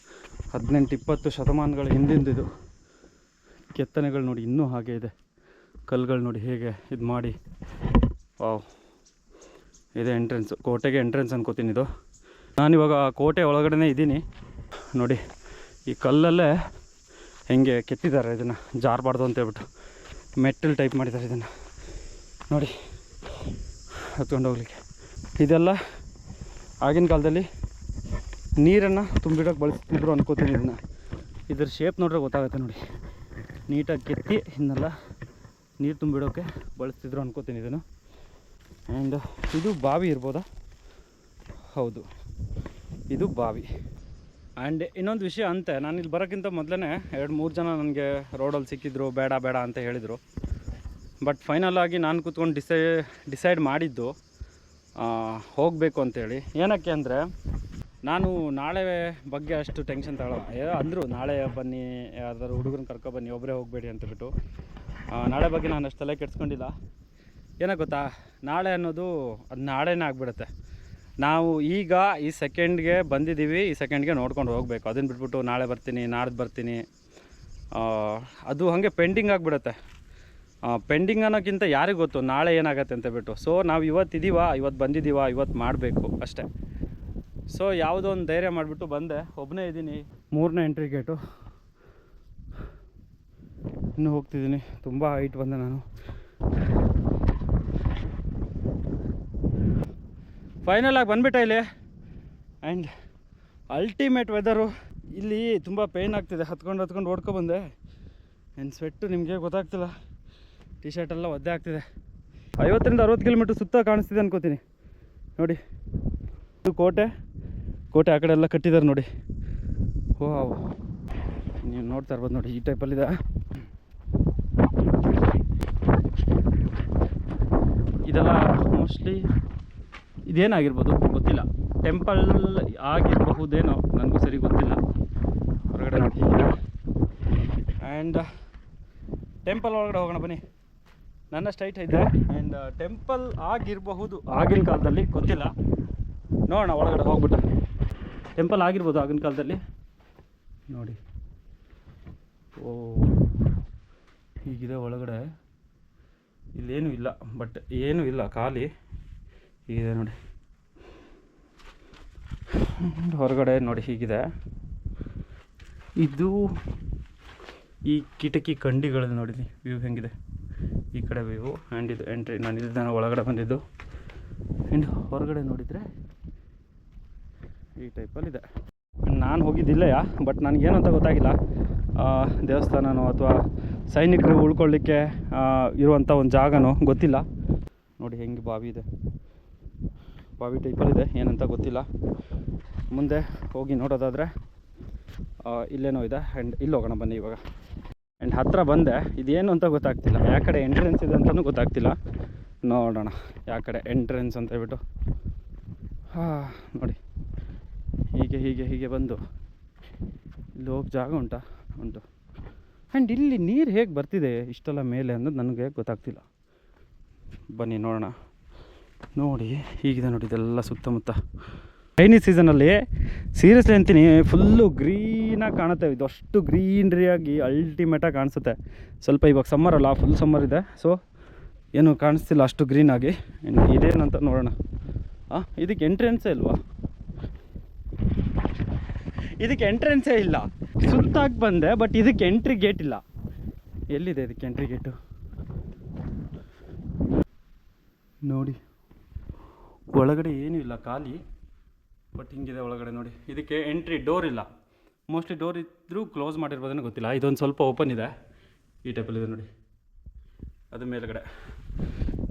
18-20 ಶತಮಾನಗಳ ಹಿಂದಿಂದಿದು ಕೆತ್ತನೆಗಳು ನೋಡಿ, ಇನ್ನೂ ಹಾಗೆ ಇದೆ. ಕಲ್ಲುಗಳು ನೋಡಿ ಹೇಗೆ ಇದು ಮಾಡಿ. ವಾವ್, ಇದೆ ಎಂಟ್ರೆನ್ಸು, ಕೋಟೆಗೆ ಎಂಟ್ರೆನ್ಸ್ ಅನ್ಕೋತೀನಿ ಇದು. ನಾನಿವಾಗ ಕೋಟೆ ಒಳಗಡೆ ಇದ್ದೀನಿ ನೋಡಿ. ಈ ಕಲ್ಲಲ್ಲೇ ಹೆಂಗೆ ಕೆತ್ತಿದ್ದಾರೆ, ಇದನ್ನು ಜಾರಬಾರ್ದು ಅಂತ ಹೇಳ್ಬಿಟ್ಟು ಮೆಟ್ಟಲ್ ಟೈಪ್ ಮಾಡಿದ್ದಾರೆ ಇದನ್ನು ನೋಡಿ, ಹತ್ಕೊಂಡು ಹೋಗ್ಲಿಕ್ಕೆ. ಇದೆಲ್ಲ ಆಗಿನ ಕಾಲದಲ್ಲಿ ನೀರನ್ನು ತುಂಬಿಡೋಕೆ ಬಳಸ್ತಿದ್ರು ಅನ್ಕೋತೀನಿ ಇದನ್ನು. ಇದ್ರ ಶೇಪ್ ನೋಡ್ರೆ ಗೊತ್ತಾಗುತ್ತೆ ನೋಡಿ, ನೀಟಾಗಿ ಕೆತ್ತಿ ಇನ್ನೆಲ್ಲ ನೀರು ತುಂಬಿಡೋಕ್ಕೆ ಬಳಸ್ತಿದ್ರು ಅನ್ಕೋತೀನಿ ಇದನ್ನು. ಆ್ಯಂಡ್ ಇದು ಬಾವಿ ಇರ್ಬೋದಾ? ಹೌದು, ಇದು ಬಾವಿ. ಆ್ಯಂಡ್ ಇನ್ನೊಂದು ವಿಷಯ ಅಂತೆ, ನಾನು ಇಲ್ಲಿ ಬರೋಕ್ಕಿಂತ ಮೊದಲೇ 2-3 ಜನ ನನಗೆ ರೋಡಲ್ಲಿ ಸಿಕ್ಕಿದ್ರು, ಬೇಡ ಅಂತ ಹೇಳಿದರು. ಬಟ್ ಫೈನಲ್ ಆಗಿ ನಾನು ಕೂತ್ಕೊಂಡು ಡಿಸೈಡ್ ಮಾಡಿದ್ದು ಹೋಗಬೇಕು ಅಂತೇಳಿ. ಏನಕ್ಕೆ ಅಂದರೆ ನಾನು ನಾಳೆ ಬಗ್ಗೆ ಅಷ್ಟು ಟೆನ್ಷನ್ ತಗೊಳ್ಳೋಲ್ಲ. ಅಂದರು ನಾಳೆ ಬನ್ನಿ, ಯಾವ್ದಾದ್ರು ಹುಡುಗರನ್ನ ಕರ್ಕೊಬನ್ನಿ, ಒಬ್ಬರೇ ಹೋಗಬೇಡಿ ಅಂತಬಿಟ್ಟು. ನಾಳೆ ಬಗ್ಗೆ ನಾನು ಅಷ್ಟು ತಲೆ ಕೆಡ್ಸ್ಕೊಂಡಿಲ್ಲ. ಏನೋ ಗೊತ್ತಾ, ನಾಳೆ ಅನ್ನೋದು ಅದು ನಾಳೆನೇ ಆಗಿಬಿಡುತ್ತೆ. ನಾವು ಈಗ ಈ ಸೆಕೆಂಡ್ಗೆ ಬಂದಿದ್ದೀವಿ, ಈ ಸೆಕೆಂಡ್ಗೆ ನೋಡ್ಕೊಂಡು ಹೋಗಬೇಕು. ಅದನ್ನು ಬಿಟ್ಬಿಟ್ಟು ನಾಳೆ ಬರ್ತೀನಿ, ನಾಡ್ದು ಬರ್ತೀನಿ, ಅದು ಹಾಗೆ ಪೆಂಡಿಂಗ್ ಆಗಿಬಿಡುತ್ತೆ. ಪೆಂಡಿಂಗ್ ಅನ್ನೋಕ್ಕಿಂತ ಯಾರಿಗೆ ಗೊತ್ತು ನಾಳೆ ಏನಾಗತ್ತೆ ಅಂತ ಬಿಟ್ಟು. ಸೊ ನಾವು ಇವತ್ತು ಬಂದಿದ್ದೀವ, ಇವತ್ತು ಮಾಡಬೇಕು ಅಷ್ಟೇ. ಸೊ ಯಾವುದೋ ಒಂದು ಧೈರ್ಯ ಮಾಡಿಬಿಟ್ಟು ಬಂದೆ. ಒಬ್ಬನೇ ಇದ್ದೀನಿ, 3ನೇ ಎಂಟ್ರಿ ಗೇಟು. ಇನ್ನೂ ಹೋಗ್ತಿದ್ದೀನಿ, ತುಂಬ ಹೈಟ್ ಬಂದೆ ನಾನು. ಫೈನಲ್ ಆಗಿ ಬಂದುಬಿಟ್ಟೆ ಇಲ್ಲಿ. And ultimate weather. ಇಲ್ಲಿ ತುಂಬ ಪೇಯ್ನ್ ಆಗ್ತಿದೆ, ಹತ್ಕೊಂಡು ಓಡ್ಕೊಬಂದೆ. ಆ್ಯಂಡ್ ಸ್ವೆಟ್ಟು ನಿಮಗೆ ಗೊತ್ತಾಗ್ತಿಲ್ಲ, ಟಿ ಶರ್ಟೆಲ್ಲ ಒದ್ದೆ ಆಗ್ತಿದೆ. 50-60 ಕಿಲೋಮೀಟ್ರ್ ಸುತ್ತ ಕಾಣಿಸ್ತಿದೆ ಅನ್ಕೋತೀನಿ ನೋಡಿ. ಇದು ಕೋಟೆ ಆ ಕಡೆ ಎಲ್ಲ ಕಟ್ಟಿದ್ದಾರೆ ನೋಡಿ. ವಾವ್, ನೀವು ನೋಡ್ತಾ ಇರ್ಬೋದು ನೋಡಿ, ಈ ಟೈಪಲ್ಲಿದೆ. ಇದೆಲ್ಲ ಮೋಸ್ಟ್ಲಿ ಇದೇನಾಗಿರ್ಬೋದು ಗೊತ್ತಿಲ್ಲ, ಟೆಂಪಲ್ ಆಗಿರಬಹುದೇನೋ, ನನಗೂ ಸರಿ ಗೊತ್ತಿಲ್ಲ. ಹೊರಗಡೆ ನೋಡಿ. ಆ್ಯಂಡ್ ಟೆಂಪಲ್ ಒಳಗಡೆ ಹೋಗೋಣ ಬನ್ನಿ. ನನ್ನ ಸ್ಟೈಟ್ ಇದೆ. ಆ್ಯಂಡ್ ಟೆಂಪಲ್ ಆಗಿರಬಹುದು ಆಗಿನ ಕಾಲದಲ್ಲಿ, ಗೊತ್ತಿಲ್ಲ. ನೋಡೋಣ ಒಳಗಡೆ ಹೋಗ್ಬಿಟ್ಟು. ಟೆಂಪಲ್ ಆಗಿರ್ಬೋದು ಆಗಿನ ಕಾಲದಲ್ಲಿ ನೋಡಿ. ಓ, ಹೀಗಿದೆ ಒಳಗಡೆ. ಇಲ್ಲೇನೂ ಇಲ್ಲ, ಬಟ್ ಏನೂ ಇಲ್ಲ, ಖಾಲಿ ಇದೆ ನೋಡಿ. ಹೊರಗಡೆ ನೋಡಿ ಹೀಗಿದೆ. ಇದು ಈ ಕಿಟಕಿ ಕಂಡಿಗಳಲ್ಲಿ ನೋಡಿದ್ವಿ ವ್ಯೂ ಹೆಂಗಿದೆ. ಈ ಕಡೆ ವ್ಯೂ ಆ್ಯಂಡ್ ಇದು ಎಂಟ್ರಿ. ನಾನು ಇದನ್ನು ಒಳಗಡೆ ಬಂದಿದ್ದು. ಆ್ಯಂಡ್ ಹೊರಗಡೆ ನೋಡಿದರೆ ಈ ಟೈಪಲ್ಲಿದೆ. ನಾನು ಹೋಗಿದ್ದಿಲ್ಲಯ್ಯ, ಬಟ್ ನನಗೇನು ಅಂತ ಗೊತ್ತಾಗಿಲ್ಲ. ದೇವಸ್ಥಾನನೋ ಅಥವಾ ಸೈನಿಕರು ಉಳ್ಕೊಳ್ಳಿಕ್ಕೆ ಇರುವಂಥ ಒಂದು ಜಾಗನೋ ಗೊತ್ತಿಲ್ಲ. ನೋಡಿ ಹೆಂಗೆ ಬಾವಿ ಇದೆ, ಬಾವಿ ಟೈಪಲ್ಲಿದೆ, ಏನಂತ ಗೊತ್ತಿಲ್ಲ. ಮುಂದೆ ಹೋಗಿ ನೋಡೋದಾದರೆ ಇಲ್ಲೇನೋ ಇದೆ. ಆ್ಯಂಡ್ ಇಲ್ಲಿ ಹೋಗೋಣ ಬನ್ನಿ ಇವಾಗ. ಆ್ಯಂಡ್ ಹತ್ತಿರ ಬಂದೆ, ಇದೇನು ಅಂತ ಗೊತ್ತಾಗ್ತಿಲ್ಲ, ಯಾವ ಕಡೆ ಎಂಟ್ರೆನ್ಸ್ ಇದೆ ಅಂತಲೂ ಗೊತ್ತಾಗ್ತಿಲ್ಲ. ನೋಡೋಣ ಯಾವ ಕಡೆ ಎಂಟ್ರೆನ್ಸ್ ಅಂತ ಹೇಳ್ಬಿಟ್ಟು. ನೋಡಿ ಹೀಗೆ ಹೀಗೆ ಹೀಗೆ ಬಂದು ಇಲ್ಲಿ ಹೋಗಿ ಜಾಗ ಉಂಟು. ಆ್ಯಂಡ್ ಇಲ್ಲಿ ನೀರು ಹೇಗೆ ಬರ್ತಿದೆ ಇಷ್ಟೆಲ್ಲ ಮೇಲೆ ಅನ್ನೋದು ನನಗೆ ಗೊತ್ತಾಗ್ತಿಲ್ಲ. ಬನ್ನಿ ನೋಡೋಣ. ನೋಡಿ ಹೀಗಿದೆ ನೋಡಿ ಇದೆಲ್ಲ ಸುತ್ತಮುತ್ತ. ರೈನಿ ಸೀಸನಲ್ಲಿ ಸೀರಿಯಸ್ಲಿ ಅಂತೀನಿ ಫುಲ್ಲು ಗ್ರೀನಾಗಿ ಕಾಣುತ್ತೆ. ಇದು ಅಷ್ಟು ಗ್ರೀನ್ರಿಯಾಗಿ ಅಲ್ಟಿಮೇಟಾಗಿ ಕಾಣಿಸುತ್ತೆ. ಸ್ವಲ್ಪ ಇವಾಗ ಸಮ್ಮರ್ ಅಲ್ಲ, ಫುಲ್ ಸಮ್ಮರ್ ಇದೆ, ಸೊ ಏನು ಕಾಣಿಸ್ತಿಲ್ಲ ಅಷ್ಟು ಗ್ರೀನಾಗಿ. ಇದೇನಂತ ನೋಡೋಣ. ಇದಕ್ಕೆ ಎಂಟ್ರೆನ್ಸೇ ಇಲ್ವಾ? ಇದಕ್ಕೆ ಎಂಟ್ರೆನ್ಸೇ ಇಲ್ಲ. ಸುತ್ತಾಗಿ ಬಂದೆ, ಬಟ್ ಇದಕ್ಕೆ ಎಂಟ್ರಿ ಗೇಟ್ ಇಲ್ಲ. ಎಲ್ಲಿದೆ ಇದಕ್ಕೆ ಎಂಟ್ರಿ ಗೇಟು? ನೋಡಿ ಒಳಗಡೆ ಏನೂ ಇಲ್ಲ, ಖಾಲಿ. ಬಟ್ ಹಿಂಗಿದೆ ಒಳಗಡೆ ನೋಡಿ. ಇದಕ್ಕೆ ಎಂಟ್ರಿ ಡೋರ್ ಇಲ್ಲ. ಮೋಸ್ಟ್ಲಿ ಡೋರ್ ಇದ್ದರೂ ಕ್ಲೋಸ್ ಮಾಡಿರ್ಬೋದೇನೋ ಗೊತ್ತಿಲ್ಲ. ಇದೊಂದು ಸ್ವಲ್ಪ ಓಪನ್ ಇದೆ, ಈ ಟೈಪಲ್ಲಿದೆ ನೋಡಿ. ಅದು ಮೇಲ್ಗಡೆ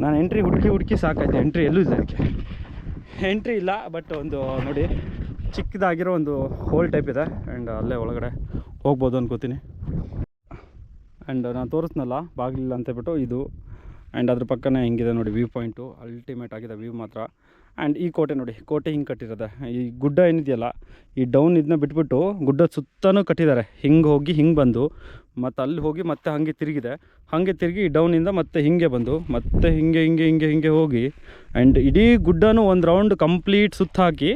ನಾನು ಎಂಟ್ರಿ ಹುಡುಕಿ ಸಾಕಾಯ್ತು. ಎಂಟ್ರಿ ಎಲ್ಲೂ ಇಲ್ಲ, ಅದಕ್ಕೆ ಎಂಟ್ರಿ ಇಲ್ಲ. ಬಟ್ ಒಂದು ನೋಡಿ ಚಿಕ್ಕದಾಗಿರೋ ಒಂದು ಹೋಲ್ ಟೈಪ್ ಇದೆ. ಆ್ಯಂಡ್ ಅಲ್ಲೇ ಒಳಗಡೆ ಹೋಗ್ಬೋದು ಅನ್ಕೋತೀನಿ. ಆ್ಯಂಡ್ ನಾನು ತೋರಿಸ್ನಲ್ಲ ಬಾಗಿಲಿಲ್ಲ ಅಂತೇಳ್ಬಿಟ್ಟು ಇದು. ಆ್ಯಂಡ್ ಅದ್ರ ಪಕ್ಕನೇ ಹಿಂಗಿದೆ ನೋಡಿ ವ್ಯೂ ಪಾಯಿಂಟು. ಅಲ್ಟಿಮೇಟ್ ಆಗಿದೆ ವ್ಯೂ ಮಾತ್ರ. ಆ್ಯಂಡ್ ಈ ಕೋಟೆ ನೋಡಿ, ಕೋಟೆ ಹಿಂಗೆ ಕಟ್ಟಿರೋದೆ. ಈ ಗುಡ್ಡ ಏನಿದೆಯಲ್ಲ, ಈ ಡೌನ್ ಇದನ್ನ ಬಿಟ್ಬಿಟ್ಟು ಗುಡ್ಡದ ಸುತ್ತಲೂ ಕಟ್ಟಿದ್ದಾರೆ. ಹಿಂಗೆ ಹೋಗಿ ಹಿಂಗೆ ಬಂದು ಮತ್ತು ಅಲ್ಲಿ ಹೋಗಿ ಮತ್ತೆ ಹಾಗೆ ತಿರುಗಿದೆ. ಹಾಗೆ ತಿರುಗಿ ಈ ಡೌನಿಂದ ಮತ್ತೆ ಹಿಂಗೆ ಬಂದು ಮತ್ತೆ ಹಿಂಗೆ ಹೋಗಿ ಆ್ಯಂಡ್ ಇಡೀ ಗುಡ್ಡನೂ ಒಂದು ರೌಂಡ್ ಕಂಪ್ಲೀಟ್ ಸುತ್ತ ಹಾಕಿ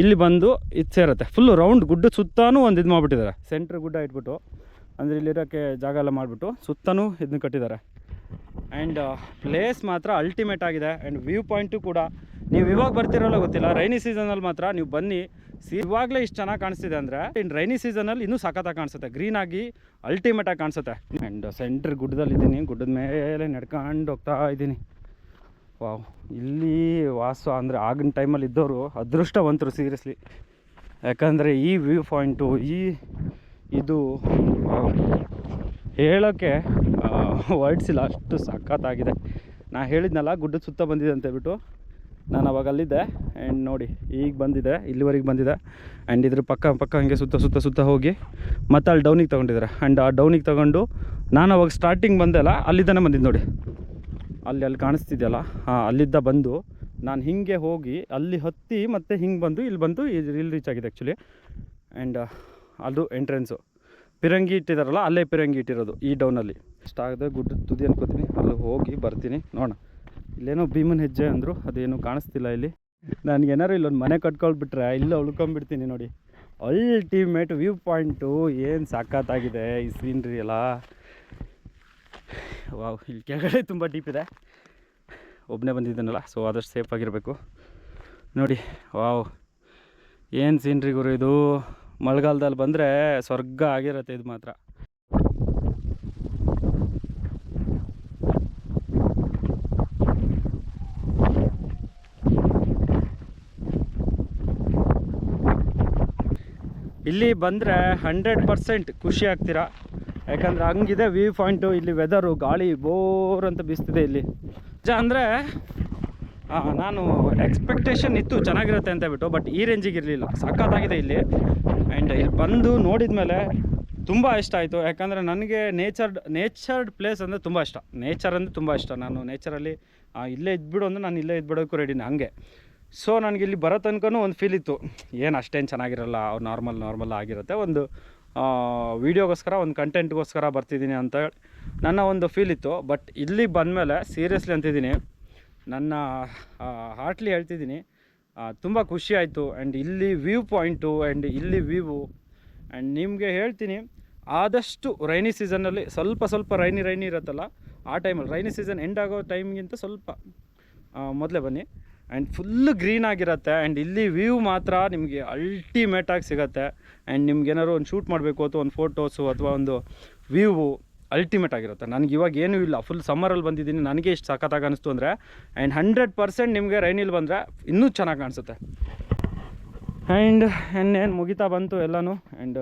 ಇಲ್ಲಿ ಬಂದು ಇದು ಸೇರುತ್ತೆ. ಫುಲ್ಲು ರೌಂಡ್ ಗುಡ್ಡ ಸುತ್ತಾನೂ ಒಂದು ಇದು ಮಾಡಿಬಿಟ್ಟಿದ್ದಾರೆ. ಸೆಂಟ್ರ್ ಗುಡ್ಡ ಇಟ್ಬಿಟ್ಟು, ಅಂದರೆ ಇಲ್ಲಿರೋಕ್ಕೆ ಜಾಗ ಎಲ್ಲ ಮಾಡಿಬಿಟ್ಟು ಸುತ್ತಲೂ ಇದನ್ನ ಕಟ್ಟಿದ್ದಾರೆ. ಆ್ಯಂಡ್ ಪ್ಲೇಸ್ ಮಾತ್ರ ಅಲ್ಟಿಮೇಟ್ ಆಗಿದೆ. ಆ್ಯಂಡ್ ವ್ಯೂ ಪಾಯಿಂಟು ಕೂಡ ನೀವು ಇವಾಗ ಬರ್ತಿರೋಲ್ಲ ಗೊತ್ತಿಲ್ಲ, ರೈನಿ ಸೀಸನಲ್ಲಿ ಮಾತ್ರ ನೀವು ಬನ್ನಿ. ಇವಾಗಲೇ ಇಷ್ಟು ಚೆನ್ನಾಗಿ ಕಾಣಿಸ್ತಿದೆ ಅಂದರೆ ಇನ್ನು ರೈನಿ ಸೀಸನಲ್ಲಿ ಇನ್ನೂ ಸಖತ್ತಾಗಿ ಕಾಣಿಸುತ್ತೆ, ಗ್ರೀನಾಗಿ ಅಲ್ಟಿಮೇಟಾಗಿ ಕಾಣಿಸುತ್ತೆ. ಆ್ಯಂಡ್ ಸೆಂಟ್ರ್ ಗುಡ್ಡದಲ್ಲಿದ್ದೀನಿ, ಗುಡ್ಡದ ಮೇಲೆ ನಡ್ಕೊಂಡು ಹೋಗ್ತಾ ಇದ್ದೀನಿ. ವಾವ್, ಇಲ್ಲಿ ವಾಸ ಅಂದರೆ ಆಗಿನ ಟೈಮಲ್ಲಿ ಇದ್ದವರು ಅದೃಷ್ಟವಂತರು ಸೀರಿಯಸ್ಲಿ. ಯಾಕಂದರೆ ಈ ವ್ಯೂ ಪಾಯಿಂಟು ಇದು ಹೇಳೋಕ್ಕೆ ವರ್ಡ್ಸ್ ಇಲ್ಲ, ಅಷ್ಟು ಸಖತ್ತಾಗಿದೆ. ನಾ ಹೇಳಿದ್ನಲ್ಲ ಗುಡ್ಡದ ಸುತ್ತ ಬಂದಿದೆ ಅಂತೇಳ್ಬಿಟ್ಟು, ನಾನು ಅವಾಗ ಅಲ್ಲಿದ್ದೆ. ಆ್ಯಂಡ್ ನೋಡಿ ಈಗ ಬಂದಿದೆ, ಇಲ್ಲಿವರೆಗೆ ಬಂದಿದೆ. ಆ್ಯಂಡ್ ಇದ್ರ ಪಕ್ಕ ಹಂಗೆ ಸುತ್ತ ಹೋಗಿ ಮತ್ತೆ ಅಲ್ಲಿ ಡೌನಿಗೆ ತೊಗೊಂಡಿದ್ದಾರೆ. ಆ್ಯಂಡ್ ಆ ಡೌನಿಗೆ ತೊಗೊಂಡು ನಾನು ಅವಾಗ ಸ್ಟಾರ್ಟಿಂಗ್ ಬಂದೆಲ್ಲ ಅಲ್ಲಿದ್ದಾನೆ ಬಂದಿದ್ದು ನೋಡಿ, ಅಲ್ಲಿ ಕಾಣಿಸ್ತಿದೆಯಲ್ಲ, ಅಲ್ಲಿದ್ದ ಬಂದು ನಾನು ಹಿಂಗೆ ಹೋಗಿ ಅಲ್ಲಿ ಹತ್ತಿ ಮತ್ತೆ ಹಿಂಗೆ ಬಂದು ಇಲ್ಲಿ ರೀಚ್ ಆಗಿದೆ ಆ್ಯಕ್ಚುಲಿ. ಆ್ಯಂಡ್ ಅದು ಎಂಟ್ರೆನ್ಸು. ಪಿರಂಗಿ ಇಟ್ಟಿದ್ದಾರಲ್ಲ, ಅಲ್ಲೇ ಪಿರಂಗಿ ಇಟ್ಟಿರೋದು ಈ ಡೌನಲ್ಲಿ. ಇಷ್ಟ ಆಗದೆ ಗುಡ್ಡದ ತುದಿ ಅನ್ಕೋತೀನಿ, ಅಲ್ಲಿ ಹೋಗಿ ಬರ್ತೀನಿ ನೋಡೋಣ. ಇಲ್ಲೇನೋ ಭೀಮನ ಹೆಜ್ಜೆ ಅಂದರು, ಅದೇನು ಕಾಣಿಸ್ತಿಲ್ಲ ಇಲ್ಲಿ. ನನಗೇನಾರು ಇಲ್ಲೊಂದು ಮನೆ ಕಟ್ಕೊಳ್ಬಿಟ್ರೆ ಇಲ್ಲೇ ಉಳ್ಕೊಂಬಿಡ್ತೀನಿ ನೋಡಿ. ಅಲ್ಟಿಮೇಟ್ ವ್ಯೂ ಪಾಯಿಂಟು ಏನು ಸಖತ್ತಾಗಿದೆ ಈ ಸೀನ್ರಿ ಎಲ್ಲ. ವಾವ್, ಇಲ್ಲಿ ಕೆಳಗಡೆ ತುಂಬ ಡೀಪ್ ಇದೆ. ಒಬ್ಬನೇ ಬಂದಿದ್ದಾನಲ್ಲ, ಸೊ ಆದಷ್ಟು ಸೇಫಾಗಿರಬೇಕು ನೋಡಿ. ವಾವ್, ಏನು ಸೀನ್ರಿ ಗುರು ಇದು. ಮಳೆಗಾಲದಲ್ಲಿ ಬಂದರೆ ಸ್ವರ್ಗ ಆಗಿರುತ್ತೆ ಇದು ಮಾತ್ರ. ಇಲ್ಲಿ ಬಂದರೆ 100% ಖುಷಿ ಆಗ್ತೀರಾ. ಯಾಕಂದರೆ ಹಂಗಿದೆ ವ್ಯೂ ಪಾಯಿಂಟು. ಇಲ್ಲಿ ವೆದರು ಗಾಳಿ ಬೋರ್ ಅಂತ ಬೀಸ್ತಿದೆ ಇಲ್ಲಿ. ಅಂದರೆ ನಾನು ಎಕ್ಸ್ಪೆಕ್ಟೇಷನ್ ಇತ್ತು ಚೆನ್ನಾಗಿರುತ್ತೆ ಅಂತ ಹೇಳ್ಬಿಟ್ಟು, ಬಟ್ ಈ ರೇಂಜಿಗೆ ಇರಲಿಲ್ಲ. ಸಖತ್ತಾಗಿದೆ ಇಲ್ಲಿ. ಆ್ಯಂಡ್ ಇಲ್ಲಿ ಬಂದು ನೋಡಿದ ಮೇಲೆ ತುಂಬ ಇಷ್ಟ ಆಯಿತು. ಯಾಕಂದರೆ ನನಗೆ ನೇಚರ್ಡ್ ಪ್ಲೇಸ್ ಅಂದರೆ ತುಂಬ ಇಷ್ಟ. ನೇಚರ್ ಅಂದರೆ ತುಂಬ ಇಷ್ಟ. ನಾನು ನೇಚರಲ್ಲಿ ಇಲ್ಲೇ ಇದ್ಬಿಡು ಅಂದರೆ ನಾನು ಇಲ್ಲೇ ಇದ್ಬಿಡೋಕ್ಕೂ ರೆಡಿನೇ ಹಂಗೆ. ಸೊ ನನಗೆ ಇಲ್ಲಿ ಬರೋ ತನಕನೂ ಒಂದು ಫೀಲ್ ಇತ್ತು, ಏನು ಅಷ್ಟೇನು ಚೆನ್ನಾಗಿರಲ್ಲ, ಅವ್ರು ನಾರ್ಮಲ್ ಆಗಿರುತ್ತೆ. ಒಂದು ವೀಡಿಯೋಗೋಸ್ಕರ, ಒಂದು ಕಂಟೆಂಟ್ಗೋಸ್ಕರ ಬರ್ತಿದ್ದೀನಿ ಅಂತ ಹೇಳಿ ನನ್ನ ಒಂದು ಫೀಲ್ ಇತ್ತು. ಬಟ್ ಇಲ್ಲಿ ಬಂದಮೇಲೆ ಸೀರಿಯಸ್ಲಿ ಅಂತಿದ್ದೀನಿ, ನನ್ನ ಹಾರ್ಟ್ಲಿ ಹೇಳ್ತಿದ್ದೀನಿ, ತುಂಬ ಖುಷಿ ಆಯಿತು. ಆ್ಯಂಡ್ ಇಲ್ಲಿ ವ್ಯೂ ಪಾಯಿಂಟು ಆ್ಯಂಡ್ ಇಲ್ಲಿ ವ್ಯೂ. ಆ್ಯಂಡ್ ನಿಮಗೆ ಹೇಳ್ತೀನಿ, ಆದಷ್ಟು ರೈನಿ ಸೀಸನ್ನಲ್ಲಿ ಸ್ವಲ್ಪ ರೈನಿ ಇರುತ್ತಲ್ಲ, ಆ ಟೈಮಲ್ಲಿ ರೈನಿ ಸೀಸನ್ ಎಂಡ್ ಆಗೋ ಟೈಮ್ಗಿಂತ ಸ್ವಲ್ಪ ಮೊದಲೇ ಬನ್ನಿ. ಆ್ಯಂಡ್ ಫುಲ್ಲು ಗ್ರೀನ್ ಆಗಿರುತ್ತೆ. ಆ್ಯಂಡ್ ಇಲ್ಲಿ ವ್ಯೂ ಮಾತ್ರ ನಿಮಗೆ ಅಲ್ಟಿಮೇಟಾಗಿ ಸಿಗುತ್ತೆ. ಆ್ಯಂಡ್ ನಿಮ್ಗೆ ಏನಾದ್ರು ಒಂದು ಶೂಟ್ ಮಾಡಬೇಕು ಅಥವಾ ಒಂದು ಫೋಟೋಸು ಅಥವಾ ಒಂದು ವ್ಯೂ ಅಲ್ಟಿಮೇಟ್ ಆಗಿರುತ್ತೆ. ನನಗೆ ಇವಾಗ ಏನೂ ಇಲ್ಲ, ಫುಲ್ ಸಮ್ಮರಲ್ಲಿ ಬಂದಿದ್ದೀನಿ, ನನಗೆ ಇಷ್ಟು ಸಖತ್ತಾಗಿ ಅನಿಸ್ತು ಅಂದರೆ. ಆ್ಯಂಡ್ 100% ನಿಮಗೆ ರೈನಿಲ್ಲಿ ಬಂದರೆ ಇನ್ನೂ ಚೆನ್ನಾಗಿ ಕಾಣಿಸುತ್ತೆ. ಆ್ಯಂಡ್ ಇನ್ನೇನು ಮುಗಿತಾ ಬಂತು ಎಲ್ಲನೂ. ಆ್ಯಂಡ್